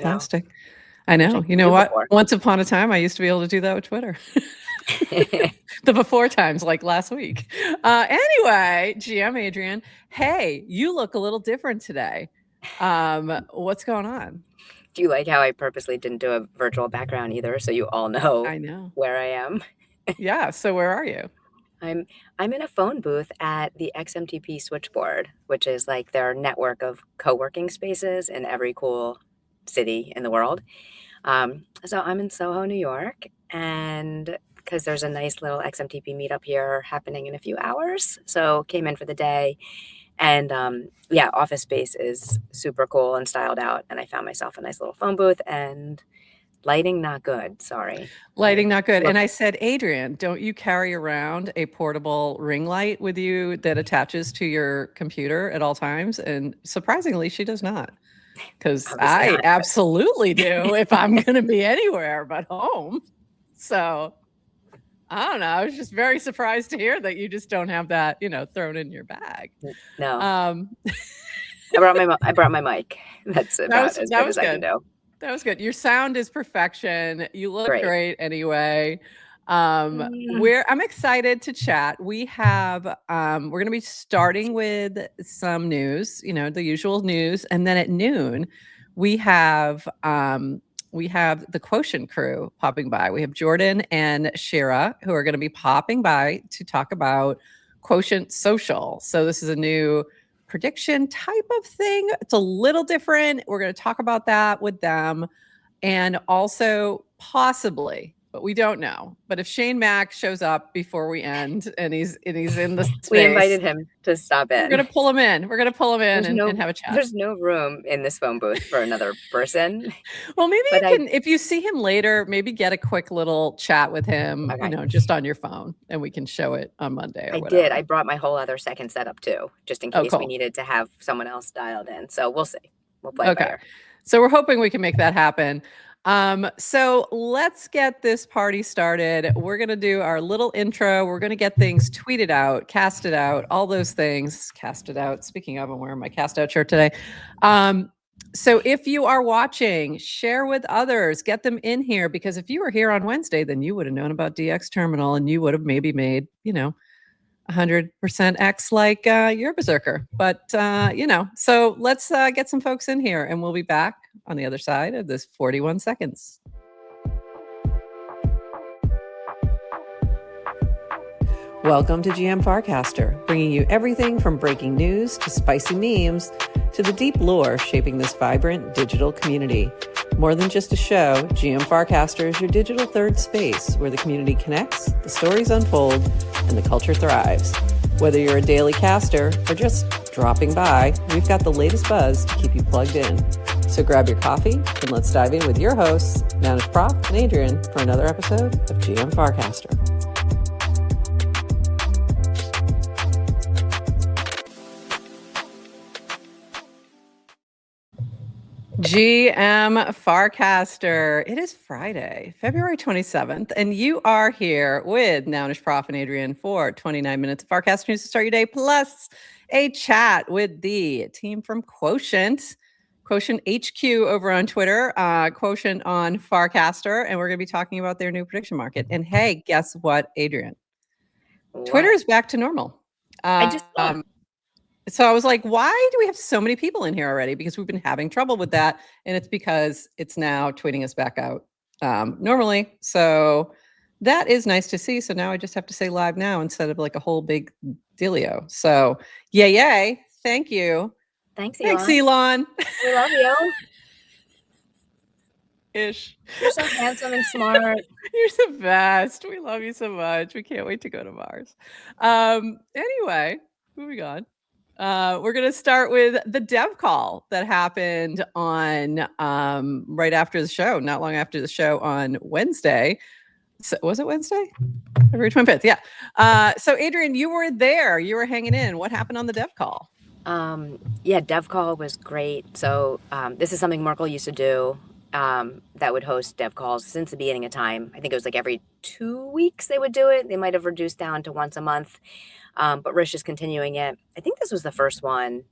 fantastic. I know. Which I You know didn't do what? before. Once upon a time, I used to be able to do that with Twitter. The before times, like last week. Anyway, GM Adrienne, hey, you look a little different today. What's going on? Do you like how I purposely didn't do a virtual background either, so you all know I know. where I am? Yeah. So where are you? I'm in a phone booth at the XMTP switchboard, which is like their network of co-working spaces in every cool city in the world. So I'm in Soho, New York, and because there's a nice little XMTP meetup here happening in a few hours, so came in for the day. And yeah, office space is super cool and styled out, and I found myself a nice little phone booth, and lighting not good. Sorry. Lighting not good. Look, And I said, Adrienne, don't you carry around a portable ring light with you that attaches to your computer at all times? And surprisingly, she does not. Because obviously I not. absolutely do if I'm going to be anywhere but home. So I don't know. I was just very surprised to hear that you just don't have that, thrown in your bag. No, Um, I brought my mic. That's about as good as I can do. That was good. Your sound is perfection. You look Great. great anyway. I'm excited to chat. We have we're going to be starting with some news, the usual news, and then at noon we have the Quotient crew popping by. We have Jordan and Shira who are going to be popping by to talk about Quotient Social. So this is a new prediction type of thing. It's a little different. We're going to talk about that with them, and also possibly, but we don't know. But if Shane Mack shows up before we end and he's in the space, we invited him to stop in. We're going to pull him in. We're going to pull him in and have a chat. There's no room in this phone booth for another person. Well, maybe you can, if you see him later, maybe get a quick little chat with him, just on your phone, and we can show it on Monday or whatever. I did. I brought my whole other second setup too, just in case we needed to have someone else dialed in. So we'll see. We'll play it by ear. So we're hoping we can make that happen. So let's get this party started. We're going to do our little intro. We're going to get things tweeted out, casted out, all those things. Casted out. Speaking of, I'm wearing my cast out shirt today. So if you are watching, share with others, get them in here, because if you were here on Wednesday, then you would have known about DX Terminal and you would have maybe made, 100% X like your berserker. But, so let's get some folks in here and we'll be back on the other side of this 41 seconds. Welcome to GM Farcaster, bringing you everything from breaking news to spicy memes to the deep lore shaping this vibrant digital community. More than just a show, GM Farcaster is your digital third space where the community connects, the stories unfold, and the culture thrives. Whether you're a daily caster or just dropping by, we've got the latest buzz to keep you plugged in. So grab your coffee and let's dive in with your hosts, NounishProf and Adrienne, for another episode of GM Farcaster. GM Farcaster. It is Friday, February 27th, and you are here with NounishProf and Adrienne for 29 minutes of Farcaster news to start your day, plus a chat with the team from Quotient HQ over on Twitter, Quotient on Farcaster, and we're going to be talking about their new prediction market. And hey, guess what, Adrienne? What? Twitter is back to normal. I just So I was like, why do we have so many people in here already? Because we've been having trouble with that. And it's because it's now tweeting us back out normally. So that is nice to see. So now I just have to say live now instead of like a whole big dealio. So yay. Thank you. Thanks, Elon. Thanks, Elon. We love you. Ish. You're so handsome and smart. You're the best. We love you so much. We can't wait to go to Mars. Anyway, moving on. We're going to start with the dev call that happened on right after the show, not long after the show on Wednesday. So, was it Wednesday? February 25th, yeah. So Adrienne, you were there. You were hanging in. What happened on the dev call? Yeah, dev call was great. So this is something Merkle used to do that would host dev calls since the beginning of time. I think it was like every 2 weeks they would do it. They might have reduced down to once a month. But Rish is continuing it. I think this was the first one.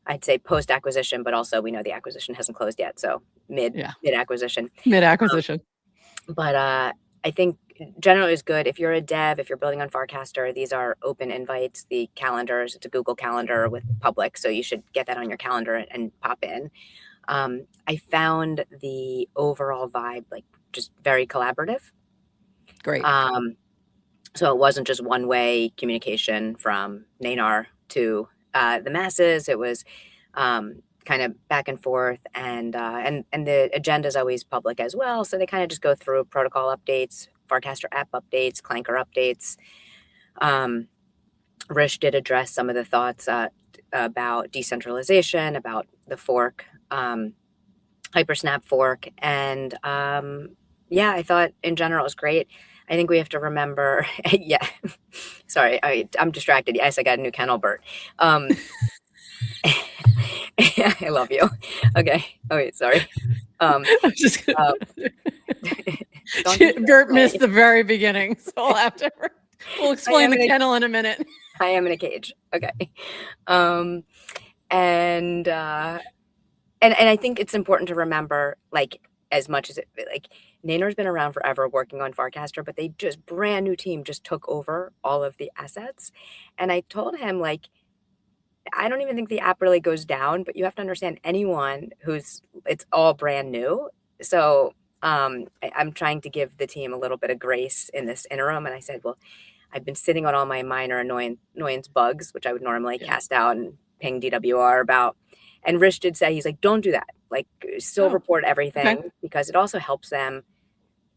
I'd say post-acquisition, but also we know the acquisition hasn't closed yet, so mid-acquisition. Mid-acquisition. But I think generally is good. If you're a dev, if you're building on Farcaster, these are open invites. The calendars, it's a Google Calendar with public, so you should get that on your calendar and pop in. I found the overall vibe like just very collaborative. Great. So it wasn't just one-way communication from Nanar to the masses. It was kind of back and forth, and the agenda is always public as well. So they kind of just go through protocol updates, Farcaster app updates, Clanker updates. Rish did address some of the thoughts about decentralization, about the fork, Hypersnap fork, and yeah, I thought in general it was great. I think we have to remember, yeah, sorry, I'm distracted. Yes, I got a new kennel, Bert. I love you. Okay. Oh, wait, sorry. I'm just gonna Bert missed the very beginning, so we'll have to. We'll explain the kennel in a minute. I am in a cage. Okay. And I think it's important to remember, like, as much as it, like, Nanar's been around forever working on Farcaster, but they just brand new team just took over all of the assets. And I told him, like, I don't even think the app really goes down, but you have to understand anyone it's all brand new. So I'm trying to give the team a little bit of grace in this interim. And I said, well, I've been sitting on all my minor annoyance bugs, which I would normally cast out and ping DWR about. And Rish did say, he's like, don't do that. Like, still report everything, because it also helps them,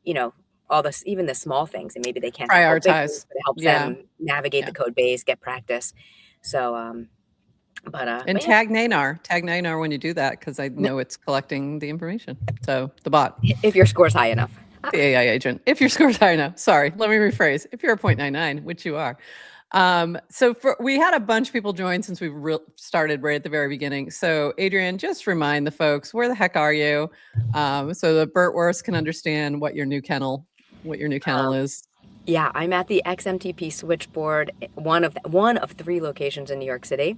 you know, all this, even the small things, and maybe they can't prioritize, but it helps them navigate the code base, get practice. So, and tag Nanar when you do that, because I know it's collecting the information. So the bot, if your score's high enough, the AI agent, if your score's high enough. Sorry, let me rephrase. If you're a 0.99, which you are. So we had a bunch of people join since we started right at the very beginning. So Adrienne, just remind the folks, where the heck are you? So the Bertworths can understand what your new kennel is. Yeah, I'm at the XMTP switchboard, one of 3 locations in New York City.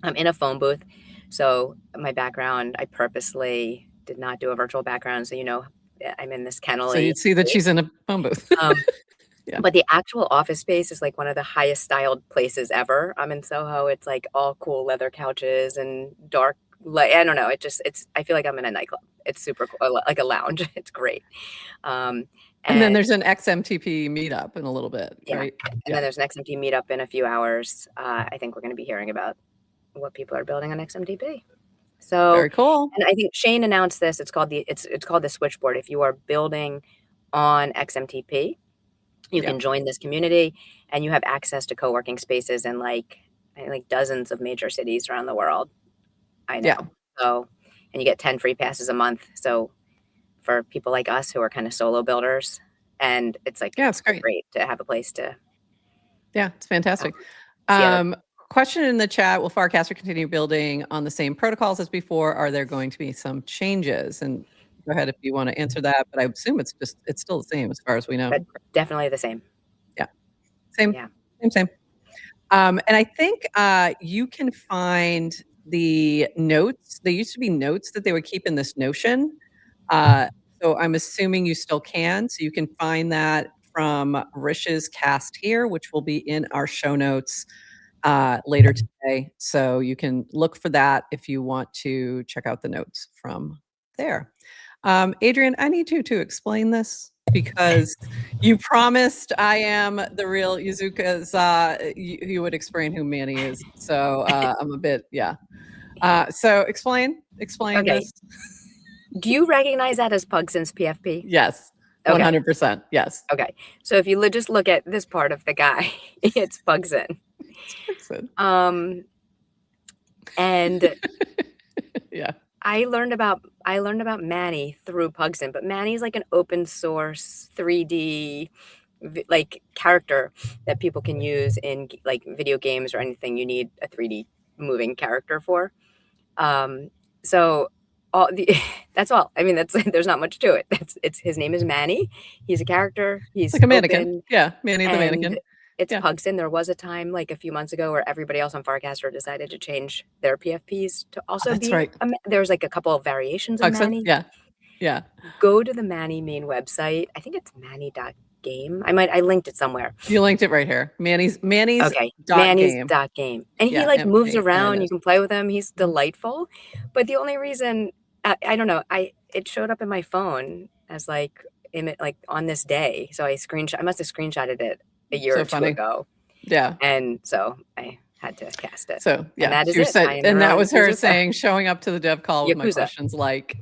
I'm in a phone booth. So my background, I purposely did not do a virtual background. So, you know, I'm in this kennel. So you'd see that she's in a phone booth. Yeah. But the actual office space is like one of the highest styled places ever. I'm in Soho. It's like all cool leather couches and dark light. I don't know. I feel like I'm in a nightclub. It's super cool, like a lounge. It's great. And then there's an XMTP meetup in a little bit, right? And then there's an XMTP meetup in a few hours. I think we're going to be hearing about what people are building on XMTP. So very cool. And I think Shane announced this. It's called the switchboard. If you are building on XMTP, you can join this community, and you have access to co-working spaces in like dozens of major cities around the world. I know. Yeah. So, and you get 10 free passes a month. So for people like us who are kind of solo builders, and it's like, it's great to have a place to. Yeah, it's fantastic. Question in the chat, will Farcaster continue building on the same protocols as before? Are there going to be some changes? And go ahead if you want to answer that, but I assume it's still the same as far as we know. But definitely the same. Yeah. Same. Yeah. Same. And I think you can find the notes. There used to be notes that they would keep in this Notion. So I'm assuming you still can. So you can find that from Rish's cast here, which will be in our show notes later today. So you can look for that if you want to check out the notes from there. Adrienne, I need you to explain this, because you promised I am the real Yuzuka's, you would explain who Manny is. So I'm a bit, so explain this. Do you recognize that as Pugsin's PFP? Yes, 100%. Yes. Okay. So if you just look at this part of the guy, it's Pugsin. And yeah. I learned about Manny through Pugsin, but Manny's like an open source 3D like character that people can use in like video games or anything you need a 3D moving character for. So that's all. I mean, there's not much to it. His name is Manny. He's a character. He's like a mannequin. Yeah, Manny the mannequin. it's Pugson. There was a time like a few months ago where everybody else on Farcaster decided to change their PFPs to also be. Right. There's like a couple of variations of Pugson? Manny. Yeah. Go to the Manny main website. I think it's manny.game. I linked it somewhere. You linked it right here. Manny's okay. dot Manny's.game. And he like moves around. You can play with him. He's delightful. But the only reason I don't know, it showed up in my phone as like on this day. So I must have screenshotted it a year or two ago. Yeah. And so I had to cast it. So yeah, and that is it. And that was her saying, showing up to the dev call with my questions like,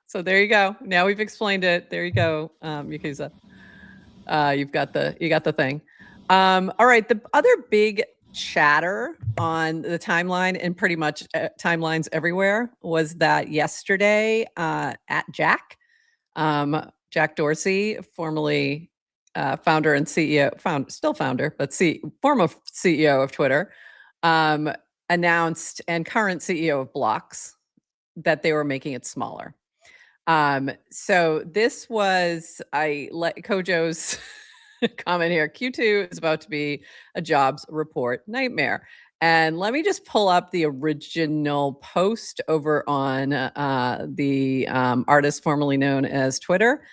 So there you go. Now we've explained it. There you go, Yakuza. You got the thing. All right. The other big chatter on the timeline and pretty much timelines everywhere was that yesterday at Jack Dorsey, formerly founder and CEO, still founder, but former CEO of Twitter, announced, and current CEO of Blocks, that they were making it smaller. So this was, I let Kojo's comment here. Q2 is about to be a jobs report nightmare. And let me just pull up the original post over on the artist formerly known as Twitter.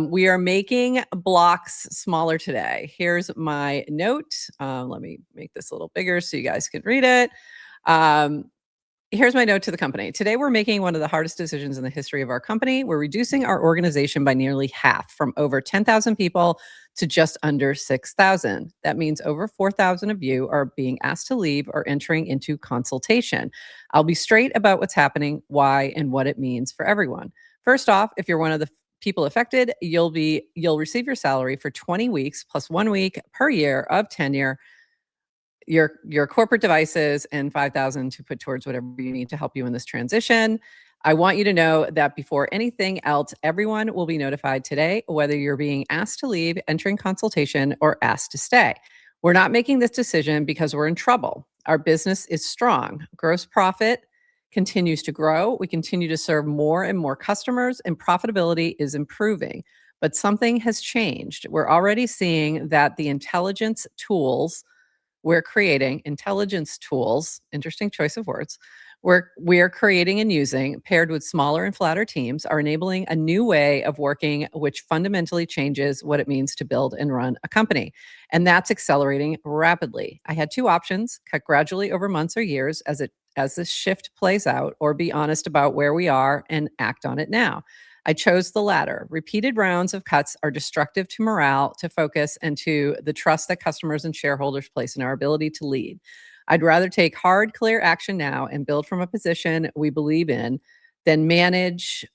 We are making Blocks smaller today. Here's my note. Let me make this a little bigger so you guys can read it. Here's my note to the company. Today, we're making one of the hardest decisions in the history of our company. We're reducing our organization by nearly half, from over 10,000 people to just under 6,000. That means over 4,000 of you are being asked to leave or entering into consultation. I'll be straight about what's happening, why, and what it means for everyone. First off, if you're one of the people affected, you'll receive your salary for 20 weeks plus 1 week per year of tenure, your corporate devices, and 5,000 to put towards whatever you need to help you in this transition. I want you to know that before anything else, everyone will be notified today, whether you're being asked to leave, entering consultation, or asked to stay. We're not making this decision because we're in trouble. Our business is strong. Gross profit continues to grow. We continue to serve more and more customers, and profitability is improving. But something has changed. We're already seeing that the intelligence tools we're creating, interesting choice of words, we are creating and using, paired with smaller and flatter teams, are enabling a new way of working, which fundamentally changes what it means to build and run a company. And that's accelerating rapidly. I had two options: cut gradually over months or years as this shift plays out, or be honest about where we are and act on it now. I chose the latter. Repeated rounds of cuts are destructive to morale, to focus, and to the trust that customers and shareholders place in our ability to lead. I'd rather take hard, clear action now and build from a position we believe in than manage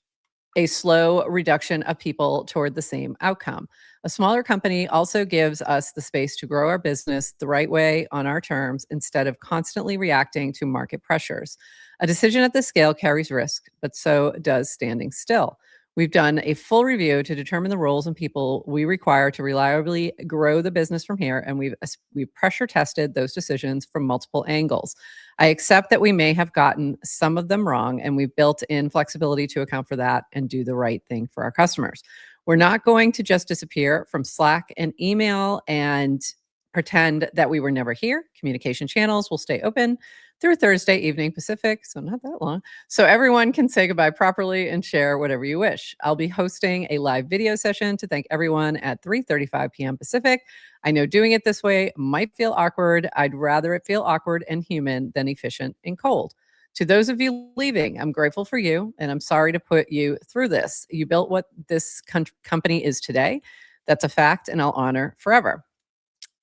a slow reduction of people toward the same outcome. A smaller company also gives us the space to grow our business the right way on our terms, instead of constantly reacting to market pressures. A decision at this scale carries risk, but so does standing still. We've done a full review to determine the roles and people we require to reliably grow the business from here, and we've pressure tested those decisions from multiple angles. I accept that we may have gotten some of them wrong, and we've built in flexibility to account for that and do the right thing for our customers. We're not going to just disappear from Slack and email and pretend that we were never here. Communication channels will stay open through Thursday evening Pacific, so not that long, so everyone can say goodbye properly and share whatever you wish. I'll be hosting a live video session to thank everyone at 3:35 p.m. Pacific. I know doing it this way might feel awkward. I'd rather it feel awkward and human than efficient and cold. To those of you leaving, I'm grateful for you, and I'm sorry to put you through this. You built what this company is today. That's a fact, and I'll honor forever.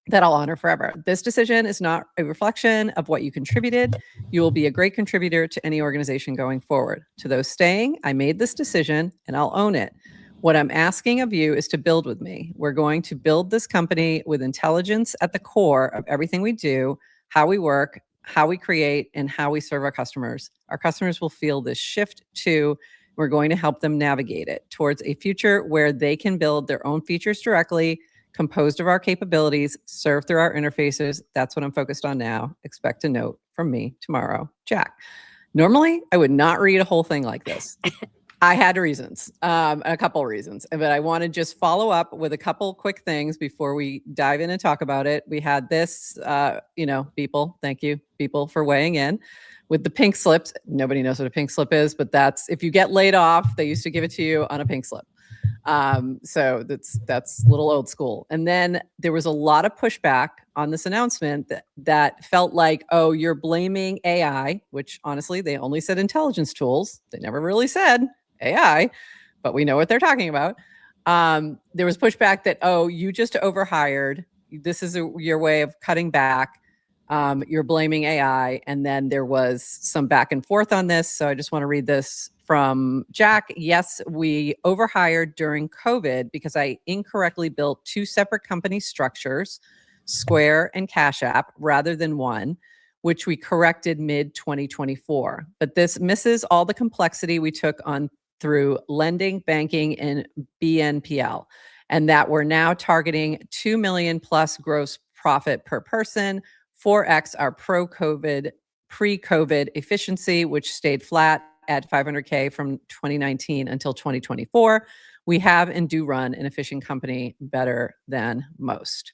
This decision is not a reflection of what you contributed. You will be a great contributor to any organization going forward. To those staying, I made this decision and I'll own it. What I'm asking of you is to build with me. We're going to build this company with intelligence at the core of everything we do, how we work, how we create, and how we serve our customers. Our customers will feel this shift too. We're going to help them navigate it towards a future where they can build their own features directly, composed of our capabilities, served through our interfaces. That's what I'm focused on now. Expect a note from me tomorrow, Jack. Normally, I would not read a whole thing like this. I had reasons, a couple of reasons, but I want to just follow up with a couple quick things before we dive in and talk about it. We had this, people, thank you, people, for weighing in with the pink slips. Nobody knows what a pink slip is, but that's if you get laid off, they used to give it to you on a pink slip. So that's a little old school. And then there was a lot of pushback on this announcement that felt like, oh, you're blaming AI, which honestly, they only said intelligence tools. They never really said AI, but we know what they're talking about. There was pushback that, oh, you just overhired. This is your way of cutting back. You're blaming AI. And then there was some back and forth on this. So I just want to read this from Jack. Yes, we overhired during COVID because I incorrectly built two separate company structures, Square and Cash App, rather than one, which we corrected mid-2024. But this misses all the complexity we took on through lending, banking, and BNPL, and that we're now targeting 2 million plus gross profit per person, 4x our pre-COVID efficiency, which stayed flat at 500K from 2019 until 2024. We have and do run an efficient company better than most.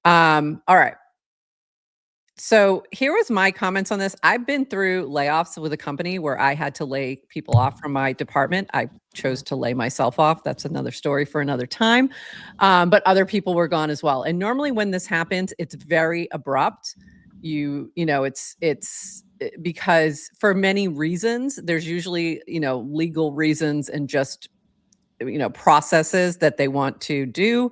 All right. So here was my comments on this. I've been through layoffs with a company where I had to lay people off from my department. I chose to lay myself off. That's another story for another time. But other people were gone as well. And normally when this happens, it's very abrupt. It's because for many reasons, there's usually, legal reasons and just, processes that they want to do.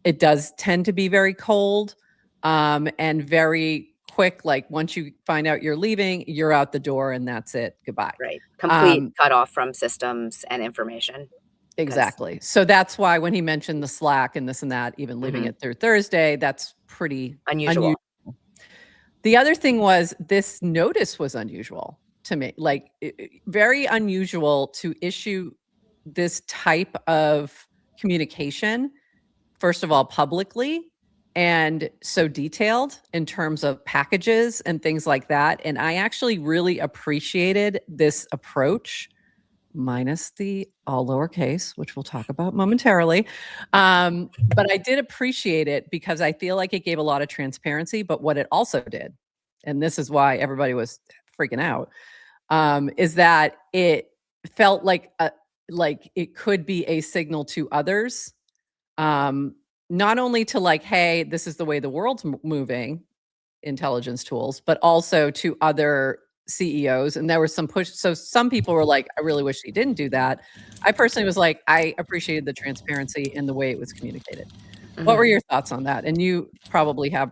It does tend to be very cold and very quick. Like once you find out you're leaving, you're out the door and that's it. Goodbye. Right. Complete cut off from systems and information. Exactly. So that's why when he mentioned the Slack and this and that, even leaving it through Thursday, that's pretty unusual. The other thing was this notice was unusual to me, like very unusual to issue this type of communication, first of all, publicly, and so detailed in terms of packages and things like that. And I actually really appreciated this approach, minus the all lowercase, which we'll talk about momentarily. But I did appreciate it because I feel like it gave a lot of transparency. But what it also did, and this is why everybody was freaking out, is that it felt like it could be a signal to others, not only to like, hey, this is the way the world's moving, intelligence tools, but also to other CEOs. And there was some push. So some people were like, I really wish he didn't do that. I personally was like, I appreciated the transparency and the way it was communicated. What were your thoughts on that? And you probably have,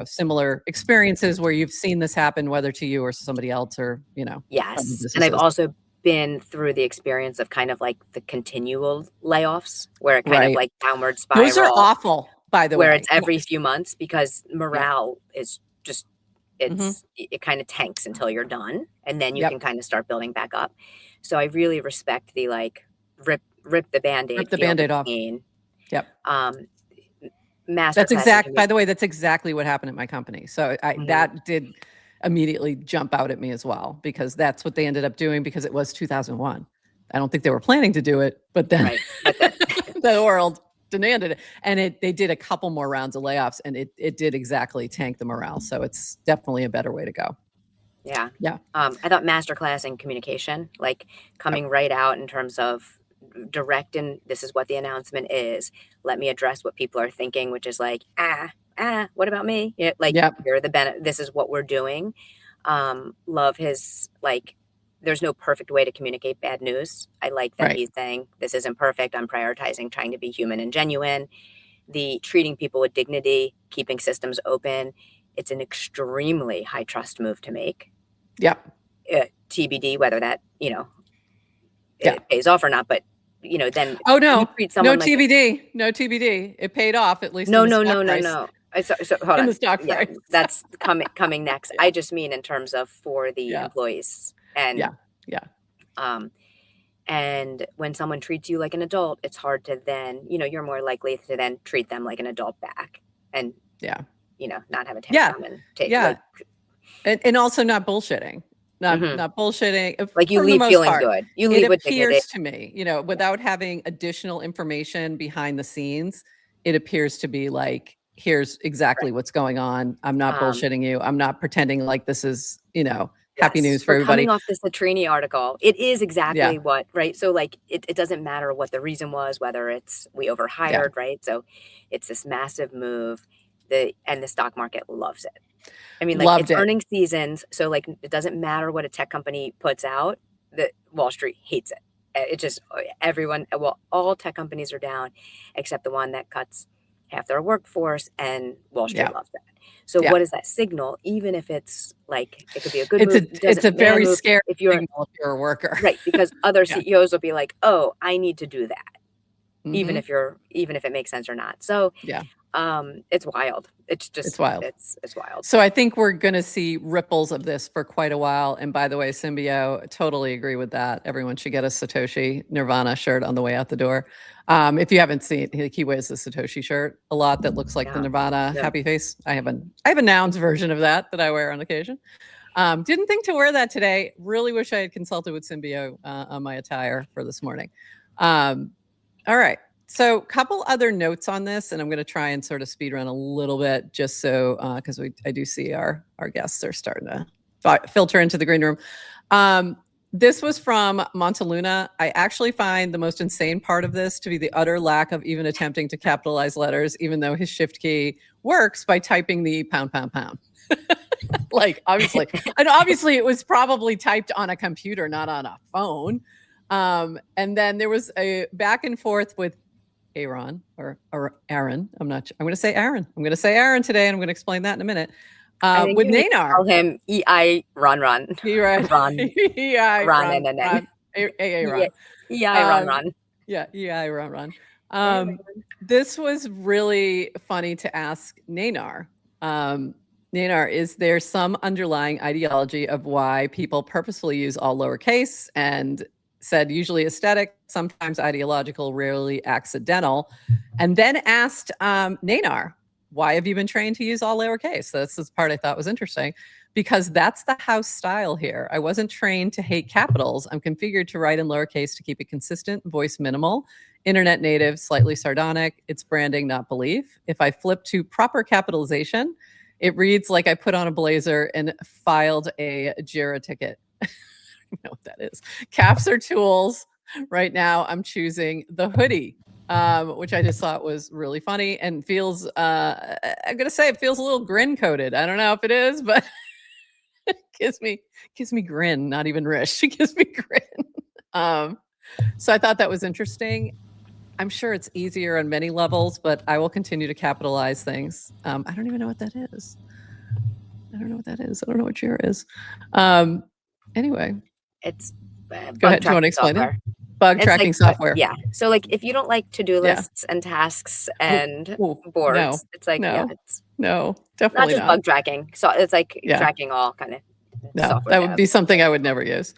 similar experiences where you've seen this happen, whether to you or somebody else or, Yes. And I've also been through the experience of kind of like the continual layoffs where it kind of like downward spiral. Those are awful, by the way. Where it's every few months because morale is just, it kind of tanks until you're done. And then you can kind of start building back up. So I really respect the like rip the Band-Aid. Rip the Band-Aid off. Yep. By the way, that's exactly what happened at my company. So that did immediately jump out at me as well, because that's what they ended up doing because it was 2001. I don't think they were planning to do it, but then the world demanded it. And they did a couple more rounds of layoffs and it did exactly tank the morale. So it's definitely a better way to go. Yeah. Yeah. I thought masterclass in communication, like coming right out in terms of direct, and this is what the announcement is. Let me address what people are thinking, which is like, what about me? You're the this is what we're doing. Love his, like, there's no perfect way to communicate bad news. I like that he's saying this isn't perfect. I'm prioritizing trying to be human and genuine. The treating people with dignity, keeping systems open. It's an extremely high trust move to make. Yeah. TBD, whether that, it pays off or not, but then no TBD. No TBD. It paid off, at least. No. So hold on. The stock price. That's coming next. I just mean in terms of for the employees. And and when someone treats you like an adult, it's hard to then, you're more likely to then treat them like an adult back and not have a tantrum and take and also not bullshitting. not bullshitting. Like you from the leave most feeling part. good. You It leave with dignity. appears to me, without having additional information behind the scenes, it appears to be like, here's exactly what's going on. I'm not bullshitting you. I'm not pretending like this is, happy news for everybody. Coming off this Trini article, it is exactly what, right? So like, it doesn't matter what the reason was, whether it's we overhired, right? So it's this massive move, and the stock market loves it. I mean, like it's earnings seasons, so like it doesn't matter what a tech company puts out, that Wall Street hates it. It just all tech companies are down, except the one that cuts half their workforce, and Wall Street loves that. So what does that signal? Even if it's like, it could be a good move. It's a very scary signal if you're a worker. Right, because other CEOs will be like, oh, I need to do that. Even if it makes sense or not. So it's wild. It's wild. It's wild. So I think we're going to see ripples of this for quite a while. And by the way, Symbio, totally agree with that. Everyone should get a Satoshi Nirvana shirt on the way out the door. If you haven't seen, he wears the Satoshi shirt a lot that looks like the Nirvana happy face. I have a Nouns version of that I wear on occasion. Didn't think to wear that today. Really wish I had consulted with Symbio on my attire for this morning. All right. So a couple other notes on this, and I'm going to try and sort of speed run a little bit just so, because I do see our guests are starting to filter into the green room. This was from Montaluna. I actually find the most insane part of this to be the utter lack of even attempting to capitalize letters, even though his shift key works by typing the pound. Like, obviously. And obviously it was probably typed on a computer, not on a phone. And then there was a back and forth with Aaron or Aaron. I'm going to say Aaron. I'm going to say Aaron today, and I'm going to explain that in a minute. With Naynar. Call him EI Ron. Ron. EI Ron. EI Ron. EI Ron. Yeah, EI Ron. This was really funny to ask Naynar. Naynar, is there some underlying ideology of why people purposefully use all lowercase? And said usually aesthetic, sometimes ideological, rarely accidental. And then asked Naynar, why have you been trained to use all lowercase? So that's the part I thought was interesting, because that's the house style here. I wasn't trained to hate capitals. I'm configured to write in lowercase to keep it consistent, voice minimal, internet native, slightly sardonic. It's branding, not belief. If I flip to proper capitalization, it reads like I put on a blazer and filed a JIRA ticket. I don't know what that is. Caps are tools. Right now, I'm choosing the hoodie, which I just thought was really funny and feels, I'm going to say it feels a little grin coated. I don't know if it is, but it gives me grin, not even Rish. It gives me grin. So I thought that was interesting. I'm sure it's easier on many levels, but I will continue to capitalize things. I don't even know what that is. I don't know what that is. I don't know what JIRA is. Anyway. It's go ahead. Do you want to explain it? Bug tracking software. Yeah. So like if you don't like to-do lists and tasks and boards, it's like, it's no, definitely not just bug tracking. So it's like tracking all kind of software. That would be something I would never use.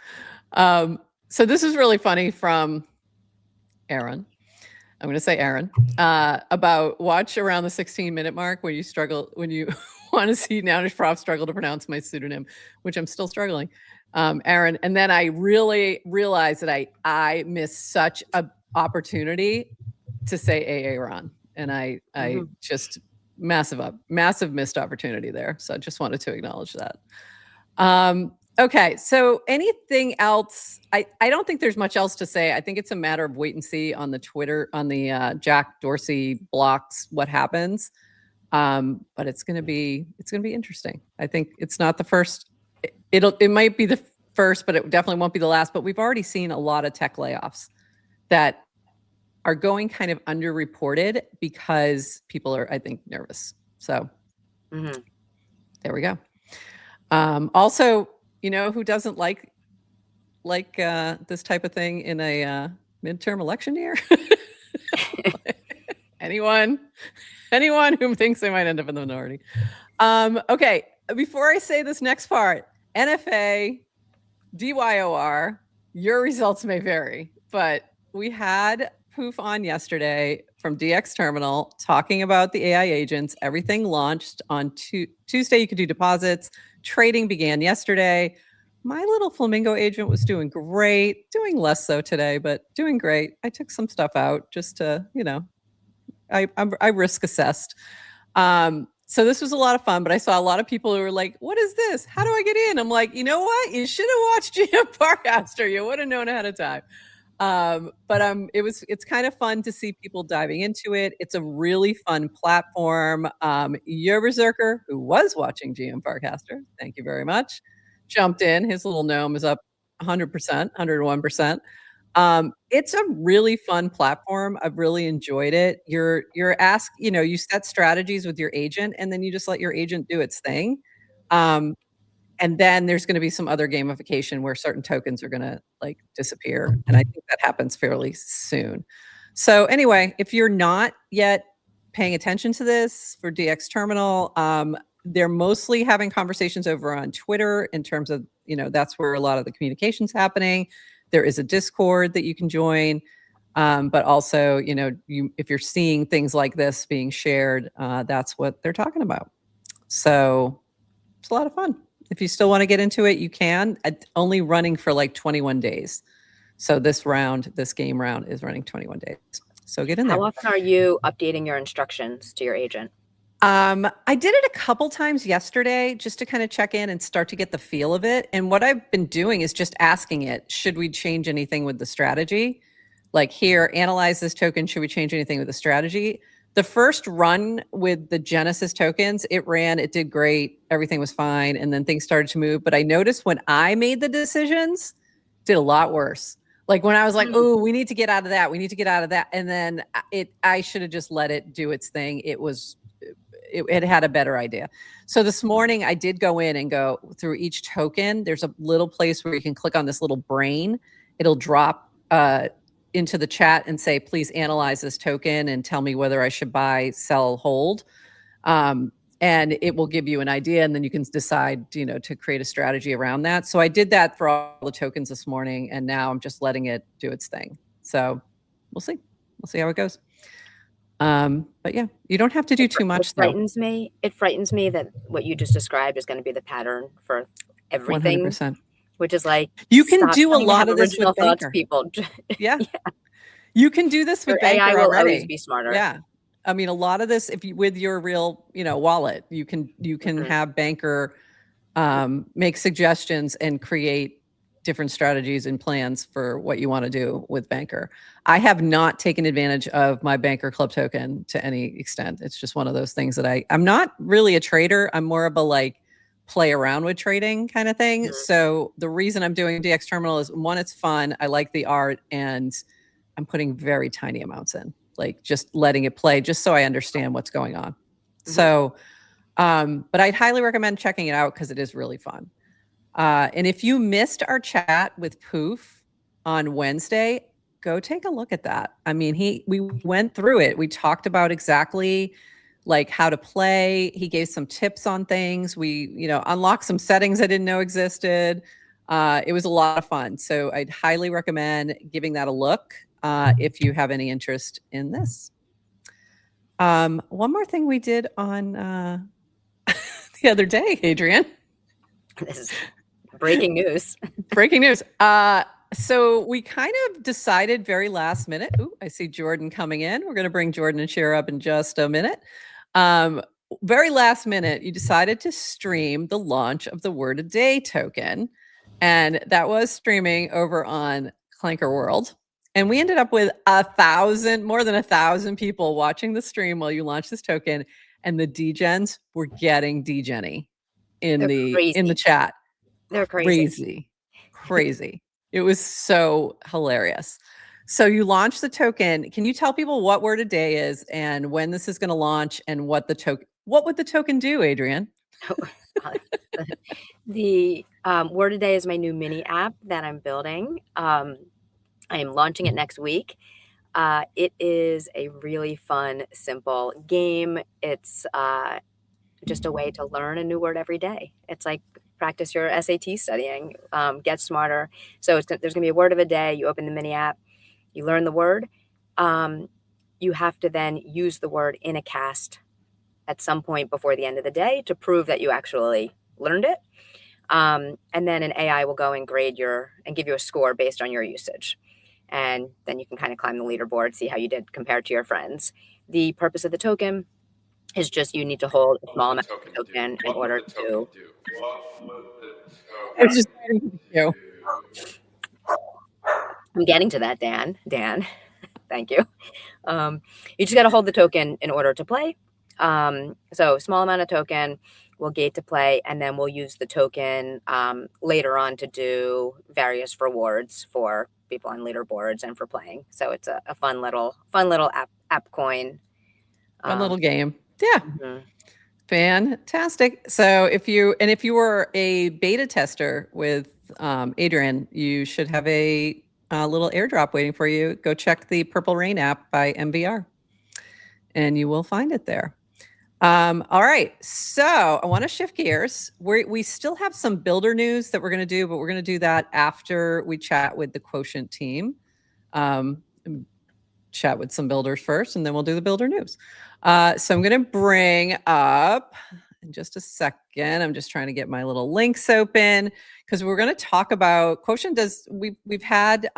So this is really funny from Aaron. I'm going to say Aaron, about watch around the 16-minute mark when you want to see NounishProf struggle to pronounce my pseudonym, which I'm still struggling. Aaron, and then I really realized that I missed such an opportunity to say Aaron, and I just massive missed opportunity there. So I just wanted to acknowledge that. Okay, so anything else? I don't think there's much else to say. I think it's a matter of wait and see on the Twitter, on the Jack Dorsey blocks what happens. But it's gonna be interesting. I think it's not the first. It might be the first, but it definitely won't be the last. But we've already seen a lot of tech layoffs that are going kind of underreported because people are, I think, nervous. So there we go. Also, you know who doesn't like this type of thing in a midterm election year? Anyone who thinks they might end up in the minority. Okay, before I say this next part, NFA, DYOR, your results may vary, but we had Poof on yesterday from DX Terminal talking about the AI agents. Everything launched on Tuesday. You could do deposits. Trading began yesterday. My little flamingo agent was doing great, doing less so today, but doing great. I took some stuff out just to, I risk assessed. So this was a lot of fun, but I saw a lot of people who were like, "What is this? How do I get in?" I'm like, you know what? You should have watched Farcaster. You would have known ahead of time. It's kind of fun to see people diving into it. It's a really fun platform. Your Berserker, who was watching GM Farcaster, thank you very much, jumped in. His little gnome is up 100%, 101%. It's a really fun platform. I've really enjoyed it. You set strategies with your agent, and then you just let your agent do its thing. And then there's gonna be some other gamification where certain tokens are gonna, like, disappear, and I think that happens fairly soon. So, anyway, if you're not yet paying attention to this for DX Terminal, they're mostly having conversations over on Twitter in terms of, that's where a lot of the communication's happening. There is a Discord that you can join, but also, if you're seeing things like this being shared, that's what they're talking about. So, it's a lot of fun. If you still want to get into it, you can. It's only running for like 21 days. So this game round is running 21 days. So get in there. How often are you updating your instructions to your agent? I did it a couple times yesterday just to kind of check in and start to get the feel of it. And what I've been doing is just asking it, should we change anything with the strategy? Like, here, analyze this token. Should we change anything with the strategy? The first run with the Genesis tokens, it did great. Everything was fine. And then things started to move. But I noticed when I made the decisions, did a lot worse. Like when I was like, oh, we need to get out of that. We need to get out of that. And then I should have just let it do its thing. It had a better idea. So this morning I did go in and go through each token. There's a little place where you can click on this little brain. It'll drop into the chat and say, please analyze this token and tell me whether I should buy, sell, hold. And it will give you an idea, and then you can decide, to create a strategy around that. So I did that for all the tokens this morning, and now I'm just letting it do its thing. So we'll see. We'll see how it goes. But yeah, you don't have to do too much. It frightens me. It frightens me that what you just described is going to be the pattern for everything. 100%. Which is like, you can do a lot of this with Banker. People. Yeah. You can do this with Banker AI will already. always be smarter. Yeah. I mean, a lot of this, with your real, wallet, you can have Banker make suggestions and create different strategies and plans for what you want to do with Banker. I have not taken advantage of my Banker Club token to any extent. It's just one of those things that I'm not really a trader. I'm more of a play around with trading kind of thing. Mm-hmm. So the reason I'm doing DX Terminal is, one, it's fun. I like the art, and I'm putting very tiny amounts in, just letting it play, just so I understand what's going on. Mm-hmm. So, but I'd highly recommend checking it out because it is really fun. And if you missed our chat with Poof on Wednesday, go take a look at that. I mean, we went through it. We talked about exactly how to play. He gave some tips on things. We, unlocked some settings I didn't know existed. It was a lot of fun. So I'd highly recommend giving that a look if you have any interest in this. One more thing we did on the other day, Adrienne. This is breaking news. Breaking news. So we kind of decided very last minute. Ooh, I see Jordan coming in. We're going to bring Jordan and Cher up in just a minute. Very last minute, you decided to stream the launch of the Word a Day token. And that was streaming over on Clanker World. And we ended up with more than 1,000 people watching the stream while you launched this token. And the degens were getting degenny in the chat. They're crazy. Crazy. It was so hilarious. So you launched the token. Can you tell people what Word a Day is and when this is going to launch, and what would the token do, Adrienne? The Word a Day is my new mini app that I'm building. I am launching it next week. It is a really fun, simple game. It's just a way to learn a new word every day. It's like practice your SAT studying, get smarter. So there's going to be a word of a day. You open the mini app, you learn the word. You have to then use the word in a cast at some point before the end of the day to prove that you actually learned it. And then an AI will go and grade and give you a score based on your usage. And then you can kind of climb the leaderboard, see how you did compared to your friends. The purpose of the token is just you need to hold a small amount of token in order to. I was just waiting for you. I'm getting to that, Dan. Thank you. You just got to hold the token in order to play. So small amount of token, we'll gate to play, and then we'll use the token later on to do various rewards for people on leaderboards and for playing. So it's a fun little app coin. Fun little game. Yeah. Mm-hmm. Fantastic. So if you were a beta tester with Adrienne, you should have a little airdrop waiting for you. Go check the Purple Rain app by MVR and you will find it there. All right. So I want to shift gears. We still have some builder news that we're going to do, but we're going to do that after we chat with the Quotient team. Chat with some builders first, and then we'll do the builder news. So I'm going to bring up in just a second. I'm just trying to get my little links open because we're going to talk about Quotient. We've had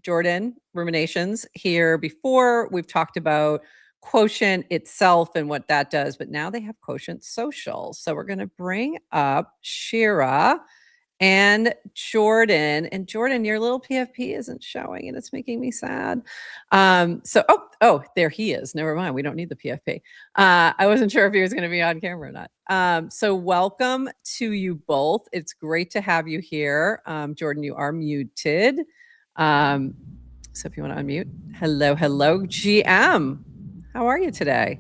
Jordan Ruminations here before. We've talked about Quotient itself and what that does, but now they have Quotient Social. So we're going to bring up Shira and Jordan. And Jordan, your little PFP isn't showing and it's making me sad. Oh, there he is. Never mind. We don't need the PFP. I wasn't sure if he was going to be on camera or not. So welcome to you both. It's great to have you here. Jordan, you are muted. So if you want to unmute. Hello, GM. How are you today?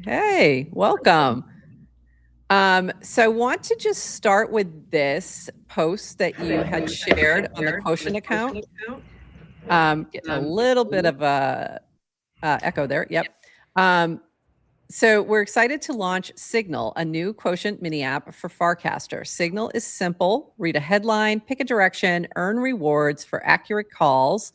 Hey, welcome. So I want to just start with this post that you had shared on the Quotient account. Getting a little bit of a echo there. Yep. So we're excited to launch Signal, a new Quotient mini app for Farcaster. Signal is simple. Read a headline, pick a direction, earn rewards for accurate calls.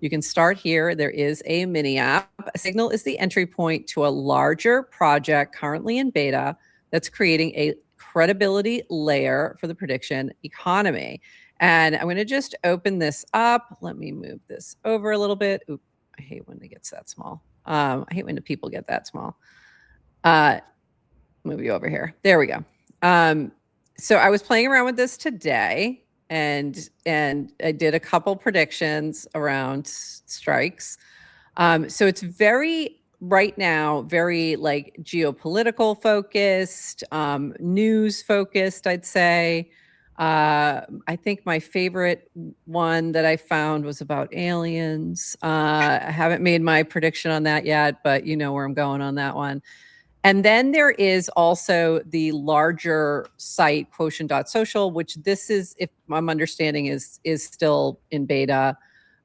You can start here. There is a mini app. Signal is the entry point to a larger project currently in beta that's creating a credibility layer for the prediction economy. And I'm going to just open this up. Let me move this over a little bit. Oop, I hate when it gets that small. I hate when the people get that small. Move you over here. There we go. So I was playing around with this today and I did a couple predictions around strikes. So it's right now, very like geopolitical focused, news focused, I'd say. I think my favorite one that I found was about aliens. I haven't made my prediction on that yet, but you know where I'm going on that one. And then there is also the larger site, Quotient.social, which this is, if I'm understanding, is still in beta.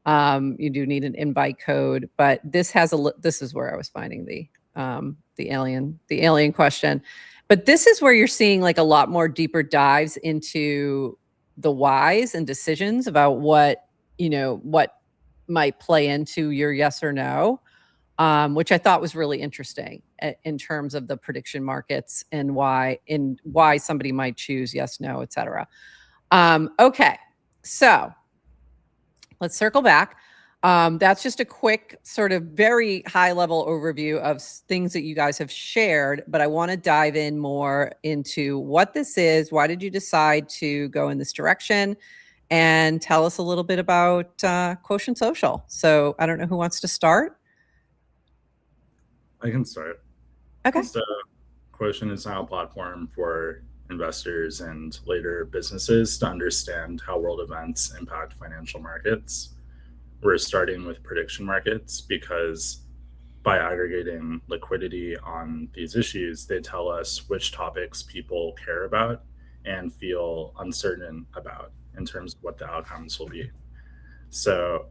You do need an invite code, but this is where I was finding the alien question. But this is where you're seeing like a lot more deeper dives into the whys and decisions about what might play into your yes or no, which I thought was really interesting in terms of the prediction markets and why somebody might choose yes, no, et cetera. Okay, so let's circle back. That's just a quick sort of very high level overview of things that you guys have shared, but I want to dive in more into what this is. Why did you decide to go in this direction? And tell us a little bit about Quotient Social. So I don't know who wants to start. I can start. Okay. So Quotient is now a platform for investors and later businesses to understand how world events impact financial markets. We're starting with prediction markets because by aggregating liquidity on these issues, they tell us which topics people care about and feel uncertain about in terms of what the outcomes will be. So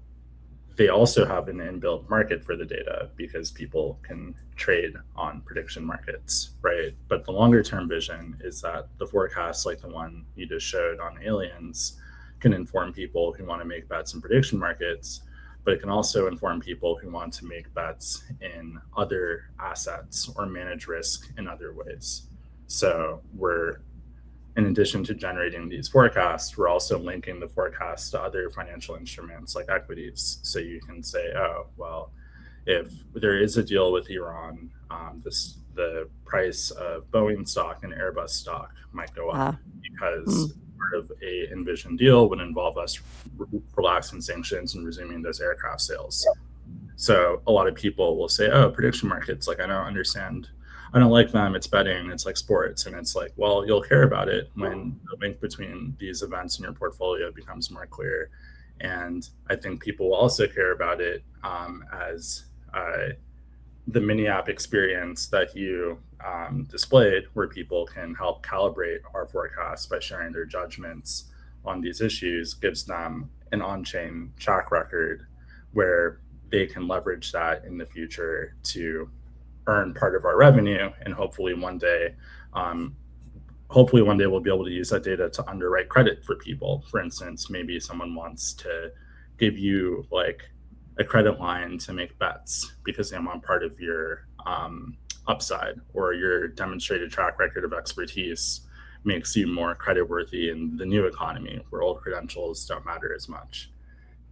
they also have an inbuilt market for the data because people can trade on prediction markets, right? But the longer term vision is that the forecasts like the one you just showed on aliens can inform people who want to make bets in prediction markets, but it can also inform people who want to make bets in other assets or manage risk in other ways. So we're in addition to generating these forecasts, we're also linking the forecast to other financial instruments like equities. So you can say, oh, well, if there is a deal with Iran, the price of Boeing stock and Airbus stock might go up because part of a envisioned deal would involve us relaxing sanctions and resuming those aircraft sales. So a lot of people will say, oh, prediction markets, like I don't understand. I don't like them. It's betting. It's like sports. And it's like, well, you'll care about it when the link between these events in your portfolio becomes more clear. And I think people will also care about it as the mini app experience that you displayed, where people can help calibrate our forecasts by sharing their judgments on these issues, gives them an on-chain track record where they can leverage that in the future to earn part of our revenue. And hopefully one day we'll be able to use that data to underwrite credit for people. For instance, maybe someone wants to give you like a credit line to make bets because they want part of your upside, or your demonstrated track record of expertise makes you more creditworthy in the new economy where old credentials don't matter as much.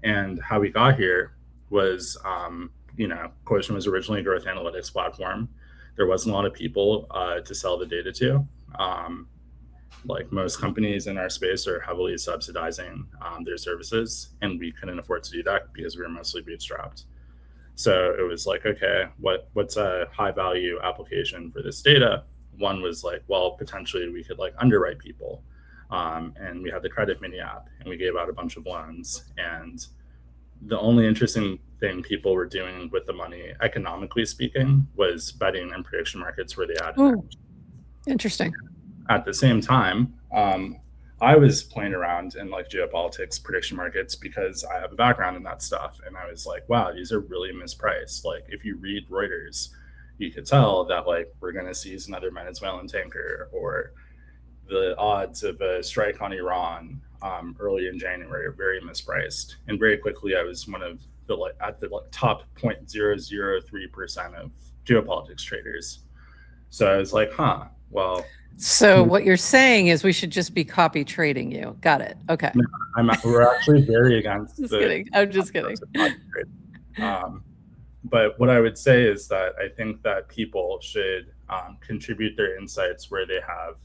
And how we got here was, Quotient was originally a growth analytics platform. There wasn't a lot of people to sell the data to. Like most companies in our space are heavily subsidizing their services, and we couldn't afford to do that because we were mostly bootstrapped. So it was like, okay, what's a high value application for this data? One was like, well, potentially we could like underwrite people. And we had the credit mini app, and we gave out a bunch of loans. And the only interesting thing people were doing with the money, economically speaking, was betting and prediction markets where they had an edge. Interesting. At the same time, I was playing around in like geopolitics prediction markets because I have a background in that stuff. And I was like, wow, these are really mispriced. Like if you read Reuters, you could tell that like we're going to seize another Venezuelan tanker, or the odds of a strike on Iran early in January are very mispriced. And very quickly, I was one of the top 0.003% of geopolitics traders. So I was like, well. So what you're saying is we should just be copy trading you. Got it. Okay. No, we're actually very against. Kidding. I'm just kidding. But what I would say is that I think that people should contribute their insights where they have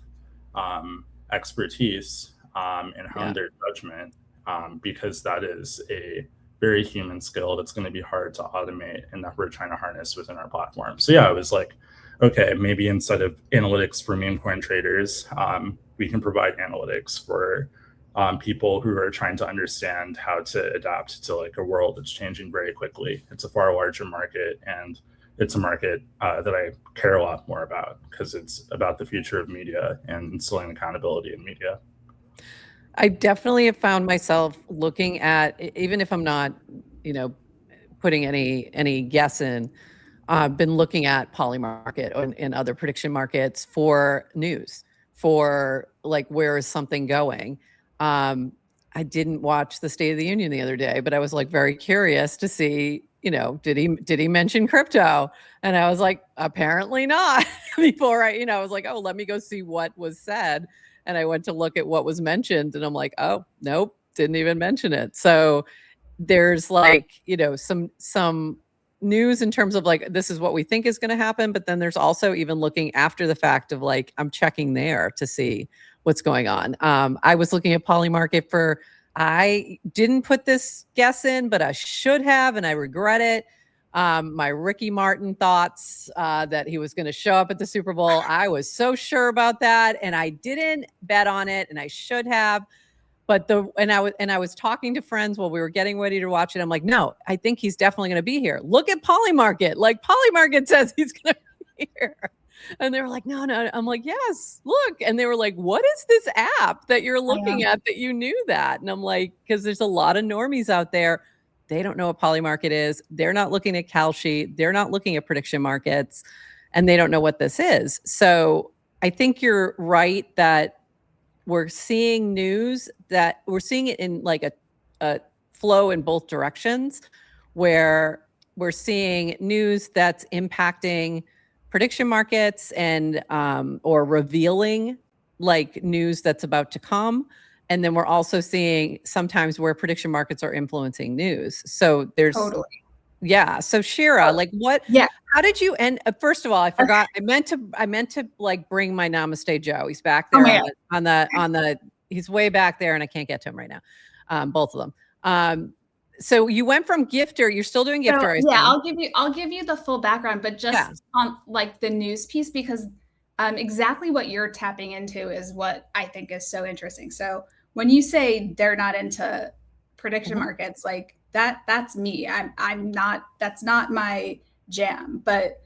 expertise and hone their judgment, because that is a very human skill that's going to be hard to automate and that we're trying to harness within our platform. So yeah, it was like, okay, maybe instead of analytics for meme coin traders, we can provide analytics for people who are trying to understand how to adapt to like a world that's changing very quickly. It's a far larger market, and it's a market that I care a lot more about because it's about the future of media and instilling accountability in media. I definitely have found myself looking at, even if I'm not, putting any guess in, I've been looking at Polymarket and other prediction markets for news, for like, where is something going? I didn't watch the State of the Union the other day, but I was like very curious to see, did he mention crypto? And I was like, apparently not. Before I was like, oh, let me go see what was said. And I went to look at what was mentioned, and I'm like, oh, nope, didn't even mention it. So there's like, some news in terms of like, this is what we think is going to happen. But then there's also even looking after the fact of like, I'm checking there to see what's going on. I was looking at Polymarket I didn't put this guess in, but I should have, and I regret it. My Ricky Martin thoughts that he was going to show up at the Super Bowl. I was so sure about that, and I didn't bet on it, and I should have. But I was talking to friends while we were getting ready to watch it. I'm like, no, I think he's definitely going to be here. Look at Polymarket. Like Polymarket says he's going to be here. And they were like, no. I'm like, yes, look. And they were like, what is this app that you're looking at that you knew that? And I'm like, because there's a lot of normies out there. They don't know what Polymarket is. They're not looking at Kalshi. They're not looking at prediction markets, and they don't know what this is. So I think you're right that we're seeing news that we're seeing it in like a flow in both directions, where we're seeing news that's impacting prediction markets and or revealing like news that's about to come. And then we're also seeing sometimes where prediction markets are influencing news. So there's Totally. Yeah. So Shira, like what, Yeah. how did you end? First of all, I forgot, I meant to like bring my Namaste Joe. He's back there on the, he's way back there and I can't get to him right now. Both of them. So you went from Gifter, you're still doing Gifter. So, yeah, I'll give you the full background, but just on like the news piece, because exactly what you're tapping into is what I think is so interesting. So when you say they're not into prediction markets, like that's me. I'm not, that's not my jam. But